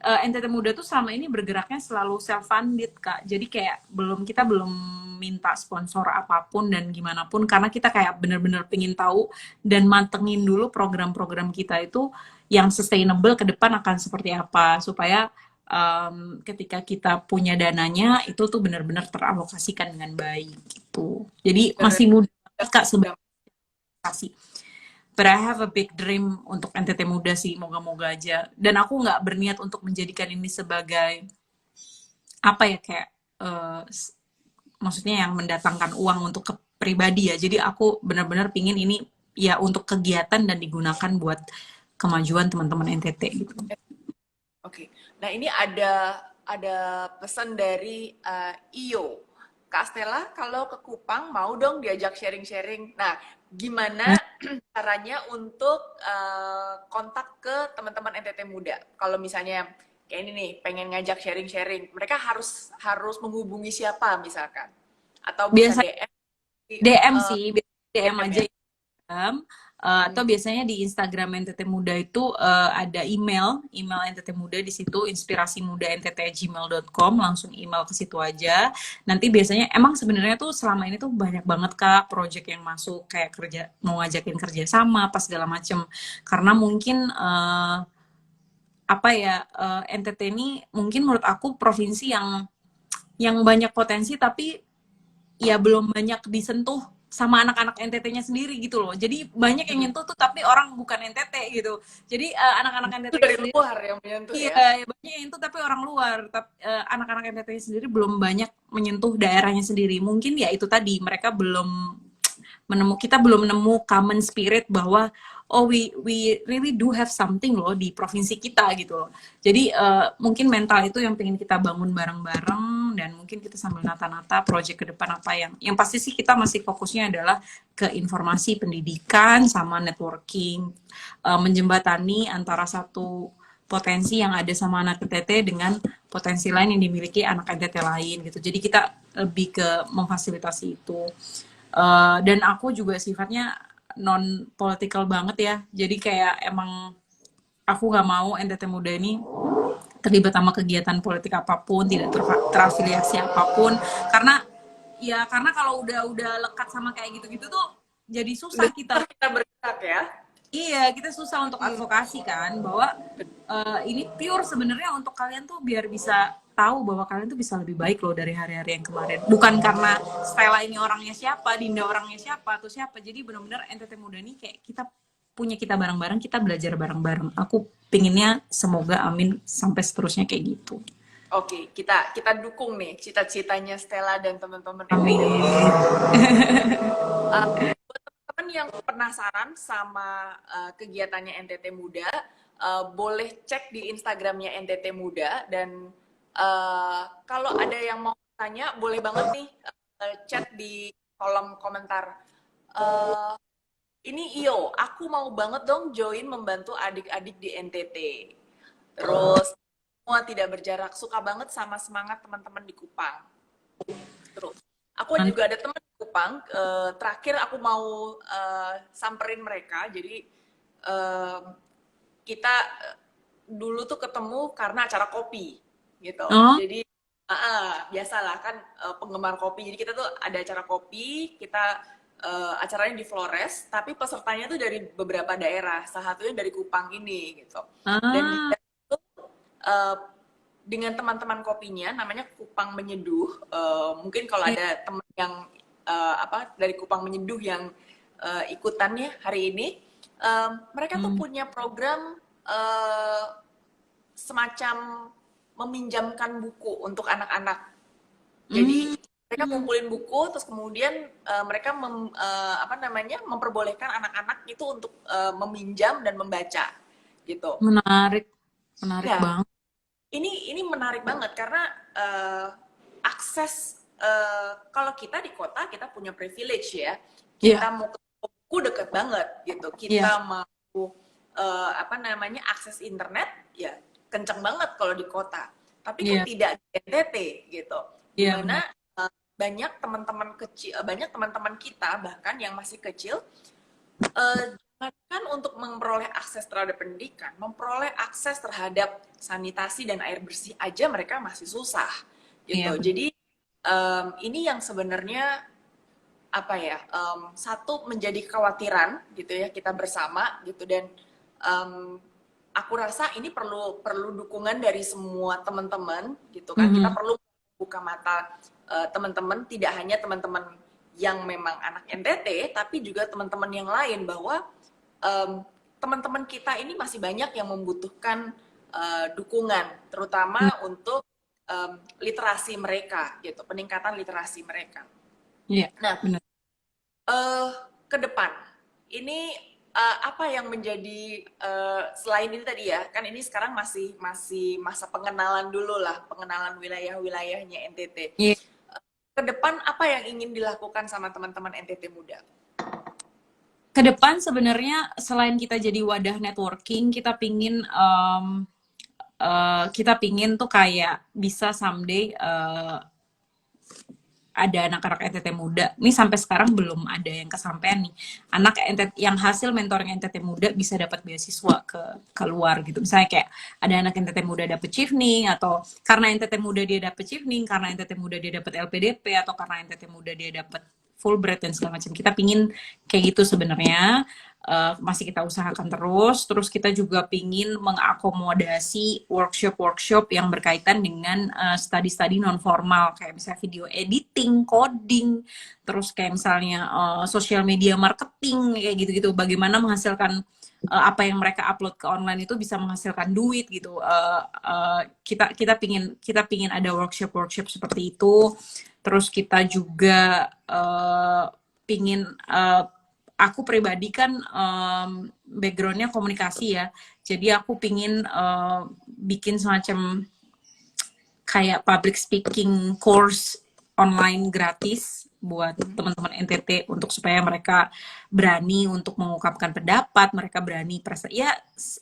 Speaker 2: NTT Muda tuh selama ini bergeraknya selalu self funded kak. Jadi kayak kita belum minta sponsor apapun dan gimana pun karena kita kayak bener-bener pingin tahu dan mantengin dulu program-program kita itu yang sustainable ke depan akan seperti apa supaya ketika kita punya dananya itu tuh benar-benar teralokasikan dengan baik gitu. Jadi
Speaker 1: Keren.
Speaker 2: masih muda kak sebenarnya kasih. But I have a big dream untuk NTT Muda sih, moga-moga aja. Dan aku nggak berniat untuk menjadikan ini sebagai apa ya kayak maksudnya yang mendatangkan uang untuk ke pribadi ya. Jadi aku benar-benar pingin ini ya untuk kegiatan dan digunakan buat kemajuan teman-teman NTT gitu.
Speaker 1: Oke. Nah, ini ada pesan dari Iyo. Kak Stella, kalau ke Kupang mau dong diajak sharing-sharing. Nah, gimana caranya untuk kontak ke teman-teman NTT Muda? Kalau misalnya kayak ini nih, pengen ngajak sharing-sharing, mereka harus harus menghubungi siapa misalkan? Atau bisa
Speaker 2: Biasa
Speaker 1: DM di
Speaker 2: DM sih, DM
Speaker 1: DM
Speaker 2: aja
Speaker 1: ya?
Speaker 2: Instagram. Atau
Speaker 1: Hmm.
Speaker 2: biasanya di Instagram NTT Muda itu ada email NTT Muda di situ inspirasimuda@ntt@gmail.com, langsung email ke situ aja. Nanti biasanya emang sebenarnya tuh selama ini tuh banyak banget Kak project yang masuk kayak kerja mau ngajakin kerja sama pas segala macem. Karena mungkin apa ya NTT ini mungkin menurut aku provinsi yang banyak potensi tapi ya belum banyak disentuh sama anak-anak NTT-nya sendiri gitu loh. Jadi banyak yang nyentuh tuh tapi orang bukan NTT gitu. Jadi anak-anak
Speaker 1: Itu
Speaker 2: NTT-nya
Speaker 1: dari
Speaker 2: sendiri
Speaker 1: luar yang menyentuh ya?
Speaker 2: iya ya banyak yang nyentuh tapi orang luar. Tapi anak-anak NTT-nya sendiri belum banyak menyentuh daerahnya sendiri. Mungkin ya itu tadi mereka belum kita belum nemu common spirit bahwa oh we really do have something loh di provinsi kita gitu loh. Jadi mungkin mental itu yang pengen kita bangun bareng-bareng dan mungkin kita sambil nata-nata project ke depan apa yang pasti sih kita masih fokusnya adalah ke informasi pendidikan sama networking menjembatani antara satu potensi yang ada sama anak NTT dengan potensi lain yang dimiliki anak NTT lain gitu. Jadi kita lebih ke memfasilitasi itu. Dan aku juga sifatnya non political banget ya jadi kayak emang aku nggak mau NTT Muda ini terlibat sama kegiatan politik apapun tidak terafiliasi apapun karena ya karena kalau udah lekat sama kayak gitu-gitu tuh jadi
Speaker 1: Udah
Speaker 2: susah kita.
Speaker 1: susah kita bergerak ya?
Speaker 2: Iya, kita susah untuk
Speaker 1: Hmm.
Speaker 2: advokasi kan bahwa ini pure sebenarnya untuk kalian tuh biar bisa tahu bahwa kalian tuh bisa lebih baik loh dari hari-hari yang kemarin. Bukan karena Stella ini orangnya siapa, Dinda orangnya siapa atau siapa. Jadi benar-benar NTT Muda nih kayak kita bareng-bareng, kita belajar bareng-bareng. Aku pinginnya semoga amin sampai seterusnya kayak gitu.
Speaker 1: Oke, kita dukung nih cita-citanya Stella dan teman-teman
Speaker 2: Amin.
Speaker 1: NTT Muda. Buat teman-teman yang penasaran sama kegiatannya NTT Muda, boleh cek di Instagramnya NTT Muda, dan kalau ada yang mau tanya boleh banget nih chat di kolom komentar. Eh, ini Iyo, aku mau banget dong join membantu adik-adik di NTT. Terus semua tidak berjarak, suka banget sama semangat teman-teman di Kupang. Terus aku juga ada teman di Kupang. Terakhir aku mau samperin mereka. Jadi eh, kita dulu tuh ketemu karena acara kopi gitu.
Speaker 2: Oh,
Speaker 1: Jadi biasalah kan penggemar kopi. Jadi kita tuh ada acara kopi, kita acaranya di Flores, tapi pesertanya tuh dari beberapa daerah. Salah satunya dari Kupang ini gitu. Dan
Speaker 2: ah,
Speaker 1: dia tuh eh, dengan teman-teman kopinya, namanya Kupang Menyeduh. Mungkin kalau
Speaker 2: iya.
Speaker 1: ada teman yang apa dari Kupang Menyeduh yang ikutannya hari ini, mereka tuh
Speaker 2: Hmm.
Speaker 1: punya program semacam meminjamkan buku untuk anak-anak.
Speaker 2: Hmm.
Speaker 1: Jadi mereka kumpulin buku, terus kemudian mereka apa namanya memperbolehkan anak-anak itu untuk meminjam dan membaca gitu.
Speaker 2: Menarik, menarik
Speaker 1: Nah,
Speaker 2: banget.
Speaker 1: ini menarik banget karena akses kalau kita di kota kita punya privilege ya,
Speaker 2: Iya,
Speaker 1: kita mau ke buku deket banget gitu,
Speaker 2: iya,
Speaker 1: kita mau apa namanya akses internet ya kenceng banget kalau di kota, tapi kan
Speaker 2: iya,
Speaker 1: tidak di NTT gitu,
Speaker 2: iya
Speaker 1: dimana
Speaker 2: benar.
Speaker 1: banyak teman-teman kecil, banyak teman-teman kita bahkan yang masih kecil, jangankan untuk memperoleh akses terhadap pendidikan, memperoleh akses terhadap sanitasi dan air bersih aja mereka masih susah
Speaker 2: Iya
Speaker 1: gitu.
Speaker 2: benar.
Speaker 1: Jadi ini yang sebenarnya apa ya, satu menjadi kekhawatiran gitu ya kita bersama gitu, dan um, aku rasa ini perlu perlu dukungan dari semua teman-teman gitu kan. Kita
Speaker 2: Mhm.
Speaker 1: perlu buka mata teman-teman, tidak hanya teman-teman yang memang anak NTT, tapi juga teman-teman yang lain, bahwa teman-teman kita ini masih banyak yang membutuhkan dukungan,
Speaker 2: Nah,
Speaker 1: terutama untuk literasi mereka gitu, peningkatan literasi mereka.
Speaker 2: iya
Speaker 1: Nah,
Speaker 2: benar.
Speaker 1: eh ke depan ini apa yang menjadi selain ini tadi ya, kan ini sekarang masih masih masa pengenalan dulu lah, pengenalan wilayah-wilayahnya NTT.
Speaker 2: Iya.
Speaker 1: Ke depan apa yang ingin dilakukan sama teman-teman NTT Muda?
Speaker 2: Ke depan sebenarnya selain kita jadi wadah networking, kita pingin tuh kayak bisa someday ada anak-anak NTT muda. Ini sampai sekarang belum ada yang kesampaian nih. Anak NTT yang hasil mentoring NTT muda bisa dapat beasiswa ke keluar gitu. Misalnya kayak ada anak NTT muda dapat chevening, atau karena NTT muda dia dapat chevening, karena NTT muda dia dapat LPDP, atau karena NTT muda dia dapat Fulbright dan segala macam. Kita pingin kayak gitu sebenarnya. Masih kita usahakan terus kita juga pingin mengakomodasi workshop-workshop yang berkaitan dengan study-study non formal, kayak misalnya video editing, coding, terus kayak misalnya social media marketing, kayak gitu-gitu, bagaimana menghasilkan apa yang mereka upload ke online itu bisa menghasilkan duit gitu. Kita pingin ada workshop-workshop seperti itu. Terus kita juga pingin aku pribadi kan backgroundnya komunikasi ya, jadi aku pingin bikin semacam kayak public speaking course online gratis buat teman-teman NTT, untuk supaya mereka berani untuk mengungkapkan pendapat, mereka berani ya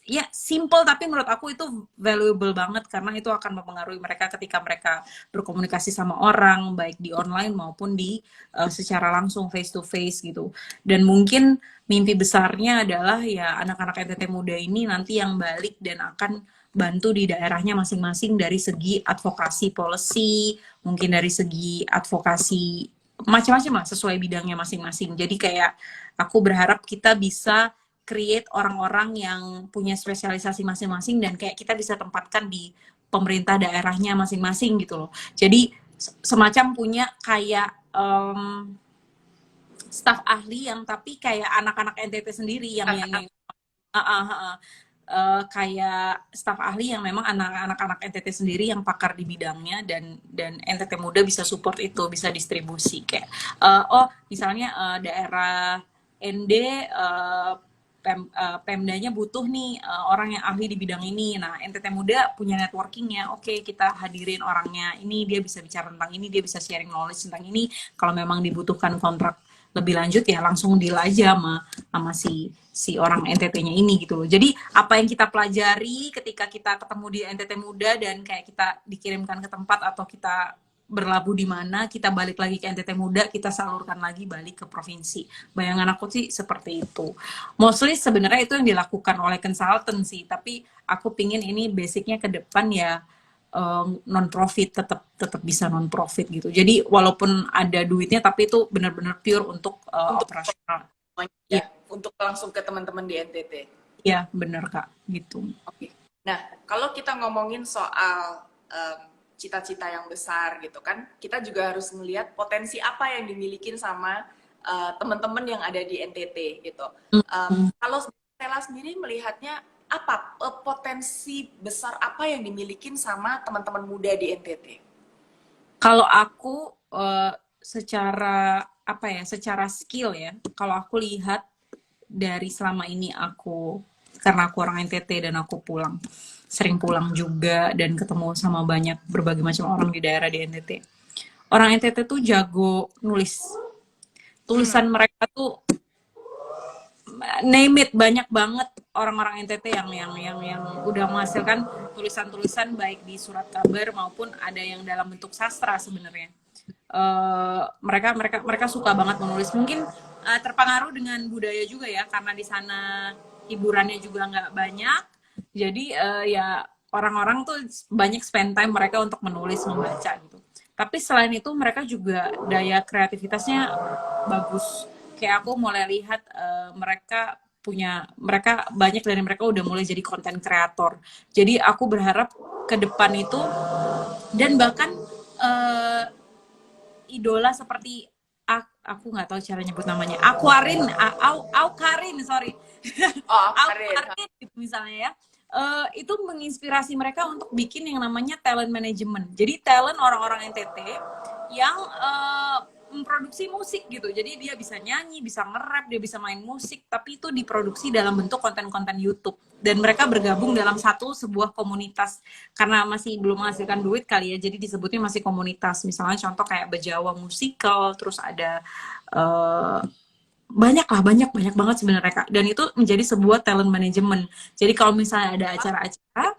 Speaker 2: ya simple, tapi menurut aku itu valuable banget karena itu akan mempengaruhi mereka ketika mereka berkomunikasi sama orang, baik di online maupun di secara langsung face to face gitu. Dan mungkin mimpi besarnya adalah ya anak-anak NTT muda ini nanti yang balik dan akan bantu di daerahnya masing-masing dari segi advokasi policy, mungkin dari segi advokasi macam-macam lah, sesuai bidangnya masing-masing. Jadi kayak aku berharap kita bisa create orang-orang yang punya spesialisasi masing-masing dan kayak kita bisa tempatkan di pemerintah daerahnya masing-masing gitu loh. Jadi semacam punya kayak staf ahli yang tapi kayak anak-anak NTT sendiri yang uh, uh, uh, kayak staf ahli yang memang anak-anak NTT sendiri yang pakar di bidangnya, dan NTT muda bisa support itu, bisa distribusi kayak oh misalnya daerah ND Pemdanya butuh nih orang yang ahli di bidang ini. Nah, NTT Muda punya networkingnya. Oke, kita hadirin orangnya. Ini dia bisa bicara tentang ini, dia bisa sharing knowledge tentang ini. Kalau memang dibutuhkan kontrak lebih lanjut ya langsung deal aja sama si orang NTT-nya ini gitu loh. Jadi apa yang kita pelajari ketika kita ketemu di NTT Muda dan kayak kita dikirimkan ke tempat atau kita berlabuh di mana, kita balik lagi ke NTT Muda, kita salurkan lagi balik ke provinsi. Bayangan aku sih seperti itu. Mostly sebenarnya itu yang dilakukan oleh konsultan sih, tapi aku pingin ini basicnya ke depan ya non profit, tetap bisa non profit gitu. Jadi walaupun ada duitnya tapi itu benar-benar pure untuk
Speaker 1: Untuk
Speaker 2: operasional.
Speaker 1: ya,
Speaker 2: Iya,
Speaker 1: untuk langsung ke teman-teman di NTT.
Speaker 2: ya, benar Kak, gitu.
Speaker 1: Oke. Nah, kalau kita ngomongin soal cita-cita yang besar gitu kan, kita juga harus melihat potensi apa yang dimilikin sama teman-teman yang ada di NTT gitu. Kalau Stella sendiri melihatnya apa potensi besar apa yang dimilikin sama teman-teman muda di NTT?
Speaker 2: Kalau aku secara apa ya, secara skill ya, kalau aku lihat dari selama ini aku karena aku orang NTT dan aku sering pulang juga dan ketemu sama banyak berbagai macam orang di daerah di NTT. Orang NTT tuh jago nulis. Tulisan mereka tuh name it banyak banget orang-orang NTT yang udah menghasilkan tulisan-tulisan baik di surat kabar maupun ada yang dalam bentuk sastra sebenarnya. Mereka suka banget menulis. Mungkin terpengaruh dengan budaya juga ya karena di sana hiburannya juga nggak banyak. Jadi ya orang-orang tuh banyak spend time mereka untuk menulis, membaca gitu. Tapi selain itu mereka juga daya kreativitasnya bagus. Kayak aku mulai lihat mereka banyak dari mereka udah mulai jadi konten kreator. Jadi aku berharap ke depan itu dan bahkan eh, idola seperti aku nggak tahu cara nyebut namanya Aukarin sorry
Speaker 1: Oh, Karin.
Speaker 2: Aukarin gitu misalnya ya. Itu menginspirasi mereka untuk bikin yang namanya talent management. Jadi talent orang-orang NTT yang memproduksi musik gitu. Jadi dia bisa nyanyi, bisa nge-rap, dia bisa main musik, tapi itu diproduksi dalam bentuk konten-konten YouTube. Dan mereka bergabung dalam sebuah komunitas karena masih belum menghasilkan duit kali ya. Jadi disebutnya masih komunitas. Misalnya contoh kayak Bejawa Musical, terus ada banyak banget sebenarnya Kak. Dan itu menjadi sebuah talent management. Jadi kalau misalnya ada acara-acara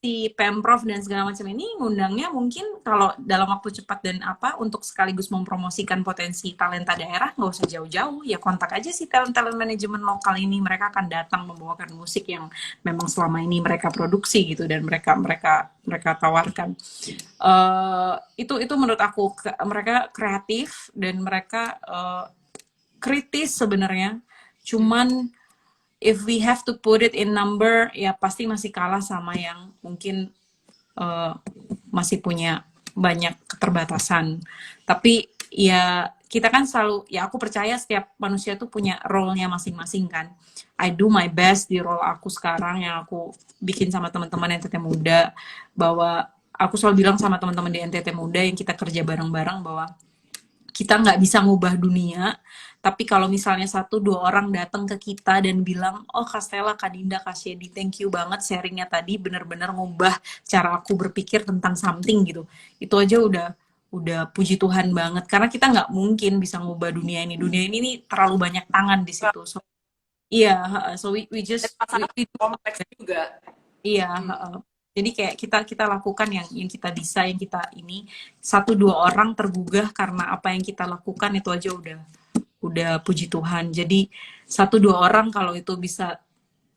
Speaker 2: si Pemprov dan segala macam ini ngundangnya mungkin kalau dalam waktu cepat dan apa untuk sekaligus mempromosikan potensi talenta daerah nggak usah jauh-jauh ya kontak aja si talent manajemen lokal ini mereka akan datang membawakan musik yang memang selama ini mereka produksi gitu dan mereka tawarkan itu menurut aku mereka kreatif dan mereka kritis sebenarnya cuman if we have to put it in number ya pasti masih kalah sama yang mungkin masih punya banyak keterbatasan. Tapi ya kita kan selalu ya aku percaya setiap manusia tuh punya role-nya masing-masing kan. I do my best di role aku sekarang yang aku bikin sama teman-teman NTT Muda bahwa aku selalu bilang sama teman-teman di NTT Muda yang kita kerja bareng-bareng bahwa kita nggak bisa ngubah dunia, tapi kalau misalnya 1-2 orang datang ke kita dan bilang, oh Kak Stella, Kak Dinda, Kak Shedi, thank you banget sharingnya tadi, bener-bener ngubah cara aku berpikir tentang something gitu. Itu aja udah puji Tuhan banget, karena kita nggak mungkin bisa ngubah dunia ini. Dunia ini nih terlalu banyak tangan di situ. So, iya, so we
Speaker 1: Dan
Speaker 2: just
Speaker 1: masalah
Speaker 2: we do
Speaker 1: kompleks juga.
Speaker 2: iya, jadi kayak kita lakukan yang kita bisa, yang kita ini 1-2 orang tergugah karena apa yang kita lakukan itu aja udah puji Tuhan. Jadi 1-2 orang kalau itu bisa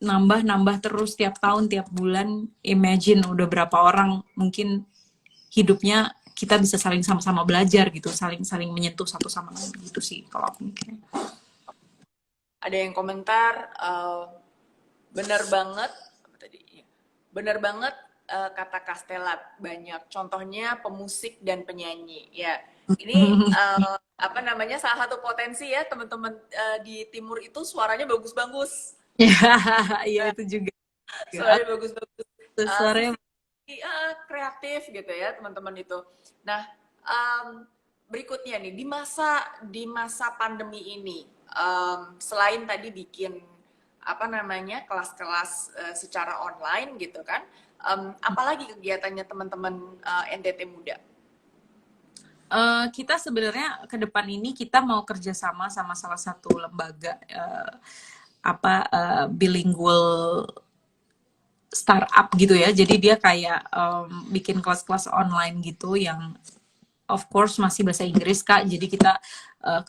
Speaker 2: nambah terus tiap tahun, tiap bulan, imagine udah berapa orang mungkin hidupnya kita bisa saling sama-sama belajar gitu, saling menyentuh satu sama lain gitu sih kalau aku mikirnya.
Speaker 1: Ada yang komentar benar banget apa tadi? Iya. Benar banget kata Castella banyak contohnya pemusik dan penyanyi ya ini apa namanya salah satu potensi ya teman-teman di timur itu suaranya bagus-bagus.
Speaker 2: Ya, iya itu juga.
Speaker 1: Suaranya bagus-bagus.
Speaker 2: Suaranya
Speaker 1: Sisi kreatif gitu ya teman-teman itu. Nah, berikutnya nih di masa pandemi ini, selain tadi bikin apa namanya kelas-kelas secara online gitu kan. Apalagi kegiatannya teman-teman NTT Muda?
Speaker 2: Kita sebenarnya ke depan ini kita mau kerjasama sama salah satu lembaga bilingual startup gitu ya. Jadi dia kayak bikin kelas-kelas online gitu yang of course masih bahasa Inggris Kak. Jadi kita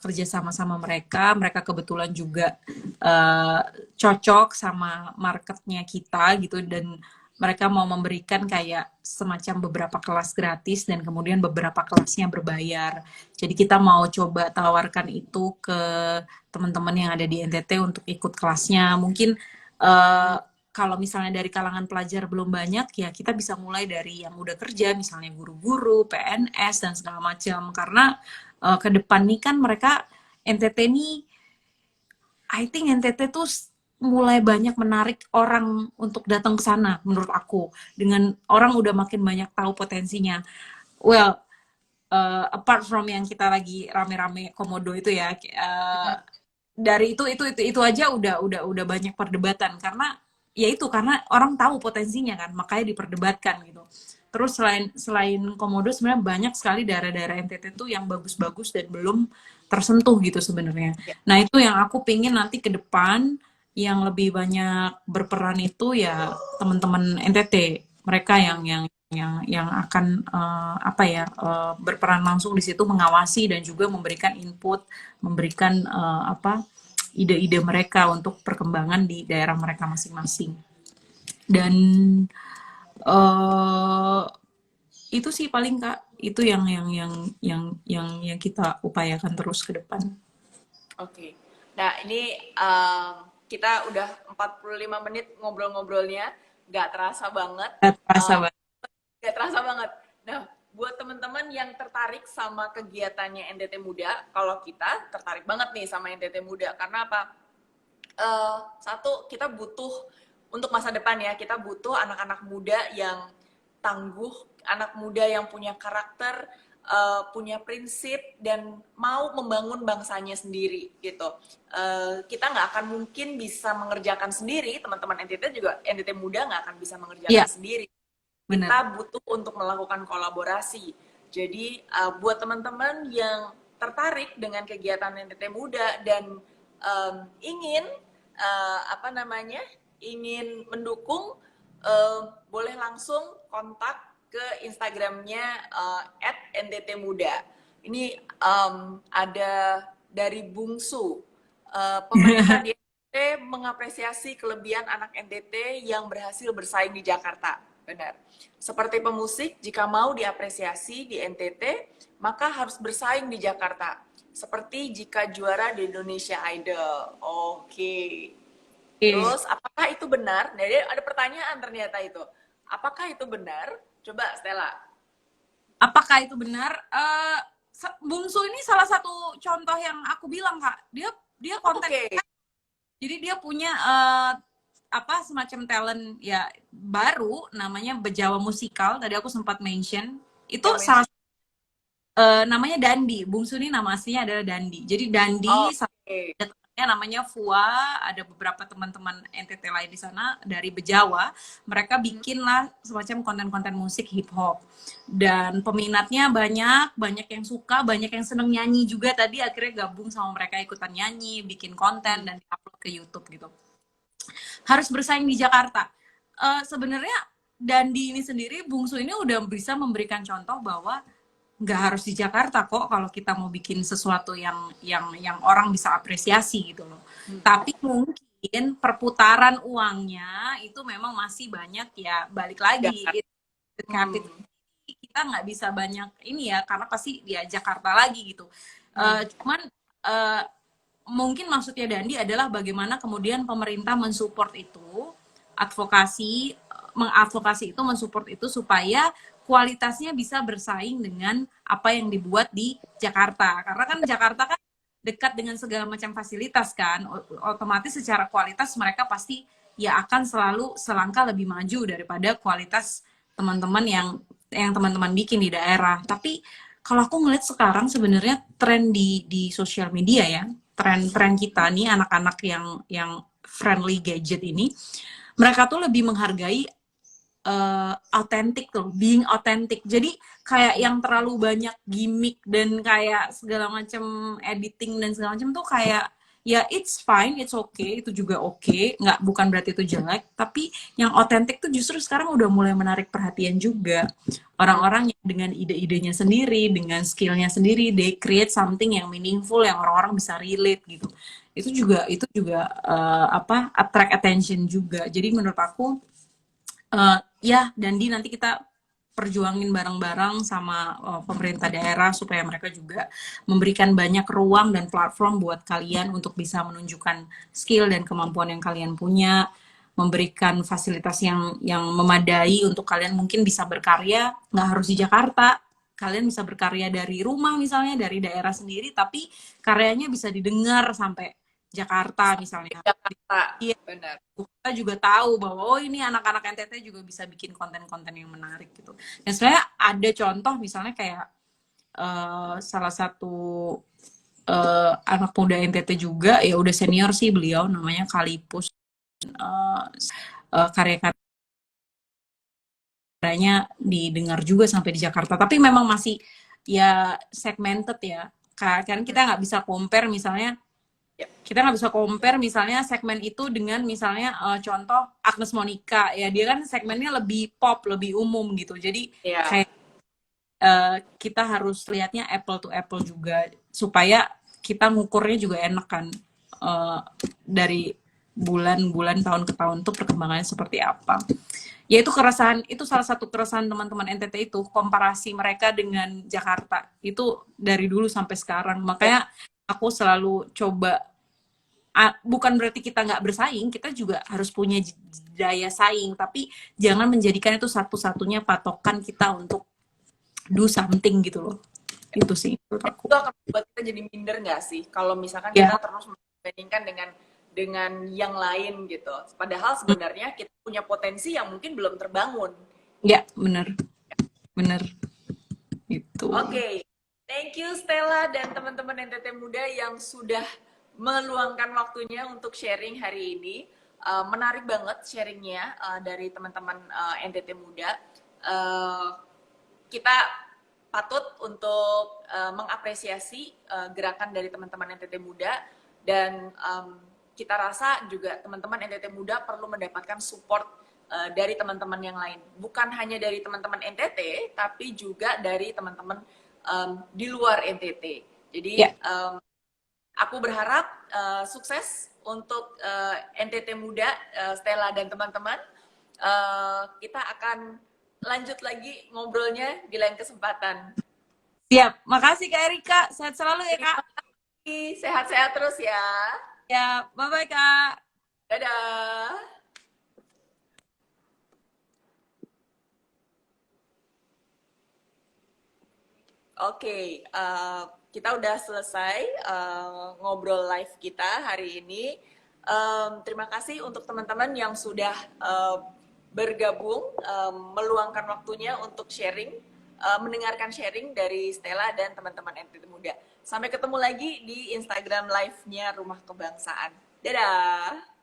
Speaker 2: kerja sama-sama mereka. Mereka kebetulan juga uh, cocok sama marketnya kita gitu dan mereka mau memberikan kayak semacam beberapa kelas gratis dan kemudian beberapa kelasnya berbayar. Jadi kita mau coba tawarkan itu ke teman-teman yang ada di NTT untuk ikut kelasnya. Mungkin uh, kalau misalnya dari kalangan pelajar belum banyak, ya kita bisa mulai dari yang udah kerja, misalnya guru-guru, PNS, dan segala macam. Karena ke depan nih kan mereka, NTT nih, I think NTT tuh mulai banyak menarik orang untuk datang ke sana, menurut aku. Dengan orang udah makin banyak tahu potensinya. Well, apart from yang kita lagi rame-rame komodo itu ya, dari itu aja udah banyak perdebatan karena ya itu karena orang tahu potensinya kan makanya diperdebatkan gitu. Terus selain komodo sebenarnya banyak sekali daerah-daerah NTT tuh yang bagus-bagus dan belum tersentuh gitu sebenarnya.
Speaker 1: Ya.
Speaker 2: Nah itu yang aku pingin nanti ke depan yang lebih banyak berperan itu ya teman-teman NTT, mereka yang akan berperan langsung di situ mengawasi dan juga memberikan input, memberikan ide-ide mereka untuk perkembangan di daerah mereka masing-masing. Dan uh, itu sih paling Kak, itu yang kita upayakan terus ke depan.
Speaker 1: Oke. Nah, ini kita udah 45 menit ngobrol-ngobrolnya, nggak terasa banget.
Speaker 2: Terasa banget.
Speaker 1: Nggak terasa banget. Nah, buat teman-teman yang tertarik sama kegiatannya NTT Muda, kalau kita tertarik banget nih sama NTT Muda, karena apa? Satu, kita butuh untuk masa depan ya, kita butuh anak-anak muda yang tangguh, anak muda yang punya karakter, punya prinsip dan mau membangun bangsanya sendiri gitu. Kita nggak akan mungkin bisa mengerjakan sendiri, teman-teman NTT juga, NTT Muda nggak akan bisa mengerjakan
Speaker 2: Iya,
Speaker 1: sendiri. Kita
Speaker 2: benar.
Speaker 1: butuh untuk melakukan kolaborasi. Jadi buat teman-teman yang tertarik dengan kegiatan NTT Muda dan ingin ingin mendukung, boleh langsung kontak ke Instagramnya @nttmuda. Ini ada dari Bungsu. Pemerintah di NTT mengapresiasi kelebihan anak NTT yang berhasil bersaing di Jakarta. Benar. Seperti pemusik, jika mau diapresiasi di NTT, maka harus bersaing di Jakarta. Seperti jika juara di Indonesia Idol. Oke.
Speaker 2: Oke.
Speaker 1: Terus, apakah itu benar? Jadi ada pertanyaan ternyata itu. Apakah itu benar? Coba Stella.
Speaker 2: Apakah itu benar? Bungsu ini salah satu contoh yang aku bilang Kak. Dia konten,
Speaker 1: Oke.
Speaker 2: jadi dia punya semacam talent ya baru namanya Bejawa Musikal. Tadi aku sempat mention itu
Speaker 1: Yang
Speaker 2: salah
Speaker 1: mention.
Speaker 2: namanya Dandi. Bungsu ini nama aslinya adalah Dandi. Jadi Dandi
Speaker 1: Oke.
Speaker 2: ada temannya namanya Fua, ada beberapa teman-teman NTT lain di sana dari Bejawa. Mereka bikinlah semacam konten-konten musik hip hop. Dan peminatnya banyak yang suka, banyak yang seneng nyanyi juga. Tadi akhirnya gabung sama mereka ikutan nyanyi, bikin konten dan upload ke YouTube gitu. Harus bersaing di Jakarta. Sebenarnya Dandi ini sendiri, Bungsu ini udah bisa memberikan contoh bahwa nggak harus di Jakarta kok kalau kita mau bikin sesuatu yang orang bisa apresiasi gitu loh. Tapi mungkin perputaran uangnya itu memang masih banyak ya, balik lagi
Speaker 1: Hmm.
Speaker 2: kita nggak bisa banyak ini ya karena pasti dia Jakarta lagi gitu. Cuman mungkin maksudnya Dandi adalah bagaimana kemudian pemerintah mensupport itu, mengadvokasi itu, mensupport itu supaya kualitasnya bisa bersaing dengan apa yang dibuat di Jakarta. Karena kan Jakarta kan dekat dengan segala macam fasilitas kan, otomatis secara kualitas mereka pasti ya akan selalu selangkah lebih maju daripada kualitas teman-teman yang teman-teman bikin di daerah. Tapi kalau aku ngeliat sekarang sebenarnya tren di sosial media ya, tren kita nih anak-anak yang friendly gadget ini, mereka tuh lebih menghargai authentic tuh, being authentic. Jadi kayak yang terlalu banyak gimmick dan kayak segala macam editing dan segala macam tuh kayak ya it's fine, it's okay, itu juga okay, nggak bukan berarti itu jelek, tapi yang otentik tuh justru sekarang udah mulai menarik perhatian juga. Orang-orang yang dengan ide-idenya sendiri, dengan skillnya sendiri, they create something yang meaningful, yang orang-orang bisa relate gitu. Itu juga apa attract attention juga. Jadi menurut aku ya, dan nanti kita perjuangin bareng-bareng sama pemerintah daerah supaya mereka juga memberikan banyak ruang dan platform buat kalian untuk bisa menunjukkan skill dan kemampuan yang kalian punya, memberikan fasilitas yang memadai untuk kalian mungkin bisa berkarya, nggak harus di Jakarta. Kalian bisa berkarya dari rumah misalnya, dari daerah sendiri, tapi karyanya bisa didengar sampai Jakarta misalnya.
Speaker 1: Jakarta,
Speaker 2: Iya,
Speaker 1: benar.
Speaker 2: kita juga tahu bahwa oh ini anak-anak NTT juga bisa bikin konten-konten yang menarik gitu. Dan sebenarnya ada contoh misalnya kayak salah satu anak muda NTT juga ya udah senior sih beliau namanya Kalipus karya-karyanya didengar juga sampai di Jakarta. Tapi memang masih ya segmented ya. Kan kita nggak bisa compare misalnya kita nggak bisa compare misalnya segmen itu dengan misalnya contoh Agnes Monica ya dia kan segmennya lebih pop lebih umum gitu jadi
Speaker 1: Ya.
Speaker 2: kayak kita harus lihatnya apple to apple juga supaya kita ngukurnya juga enak kan dari bulan-bulan tahun ke tahun tuh perkembangannya seperti apa ya itu keresahan itu salah satu keresahan teman-teman NTT itu komparasi mereka dengan Jakarta itu dari dulu sampai sekarang makanya aku selalu coba bukan berarti kita nggak bersaing, kita juga harus punya daya saing, tapi jangan menjadikan itu satu-satunya patokan kita untuk do something gitu loh. Itu sih menurut aku.
Speaker 1: Itu akan membuat kita jadi minder nggak sih? Kalau misalkan
Speaker 2: Ya,
Speaker 1: kita terus membandingkan dengan yang lain gitu. Padahal sebenarnya kita punya potensi yang mungkin belum terbangun.
Speaker 2: ya bener, bener itu.
Speaker 1: Oke, thank you Stella dan teman-teman NTT Muda yang sudah meluangkan waktunya untuk sharing hari ini. Menarik banget sharingnya dari teman-teman NTT Muda. Kita patut untuk mengapresiasi gerakan dari teman-teman NTT Muda dan kita rasa juga teman-teman NTT Muda perlu mendapatkan support dari teman-teman yang lain. Bukan hanya dari teman-teman NTT, tapi juga dari teman-teman di luar NTT. Jadi
Speaker 2: Ya,
Speaker 1: aku berharap sukses untuk NTT Muda, Stella dan teman-teman. Kita akan lanjut lagi ngobrolnya di lain kesempatan.
Speaker 2: siap. Makasih Kak Erika, sehat selalu ya Kak.
Speaker 1: Terima kasih, sehat-sehat terus ya.
Speaker 2: Ya, bye-bye Kak.
Speaker 1: Dadah. Oke, kita udah selesai ngobrol live kita hari ini. Terima kasih untuk teman-teman yang sudah bergabung, meluangkan waktunya untuk sharing, mendengarkan sharing dari Stella dan teman-teman NTT Muda. Sampai ketemu lagi di Instagram live-nya Rumah Kebangsaan. Dadah!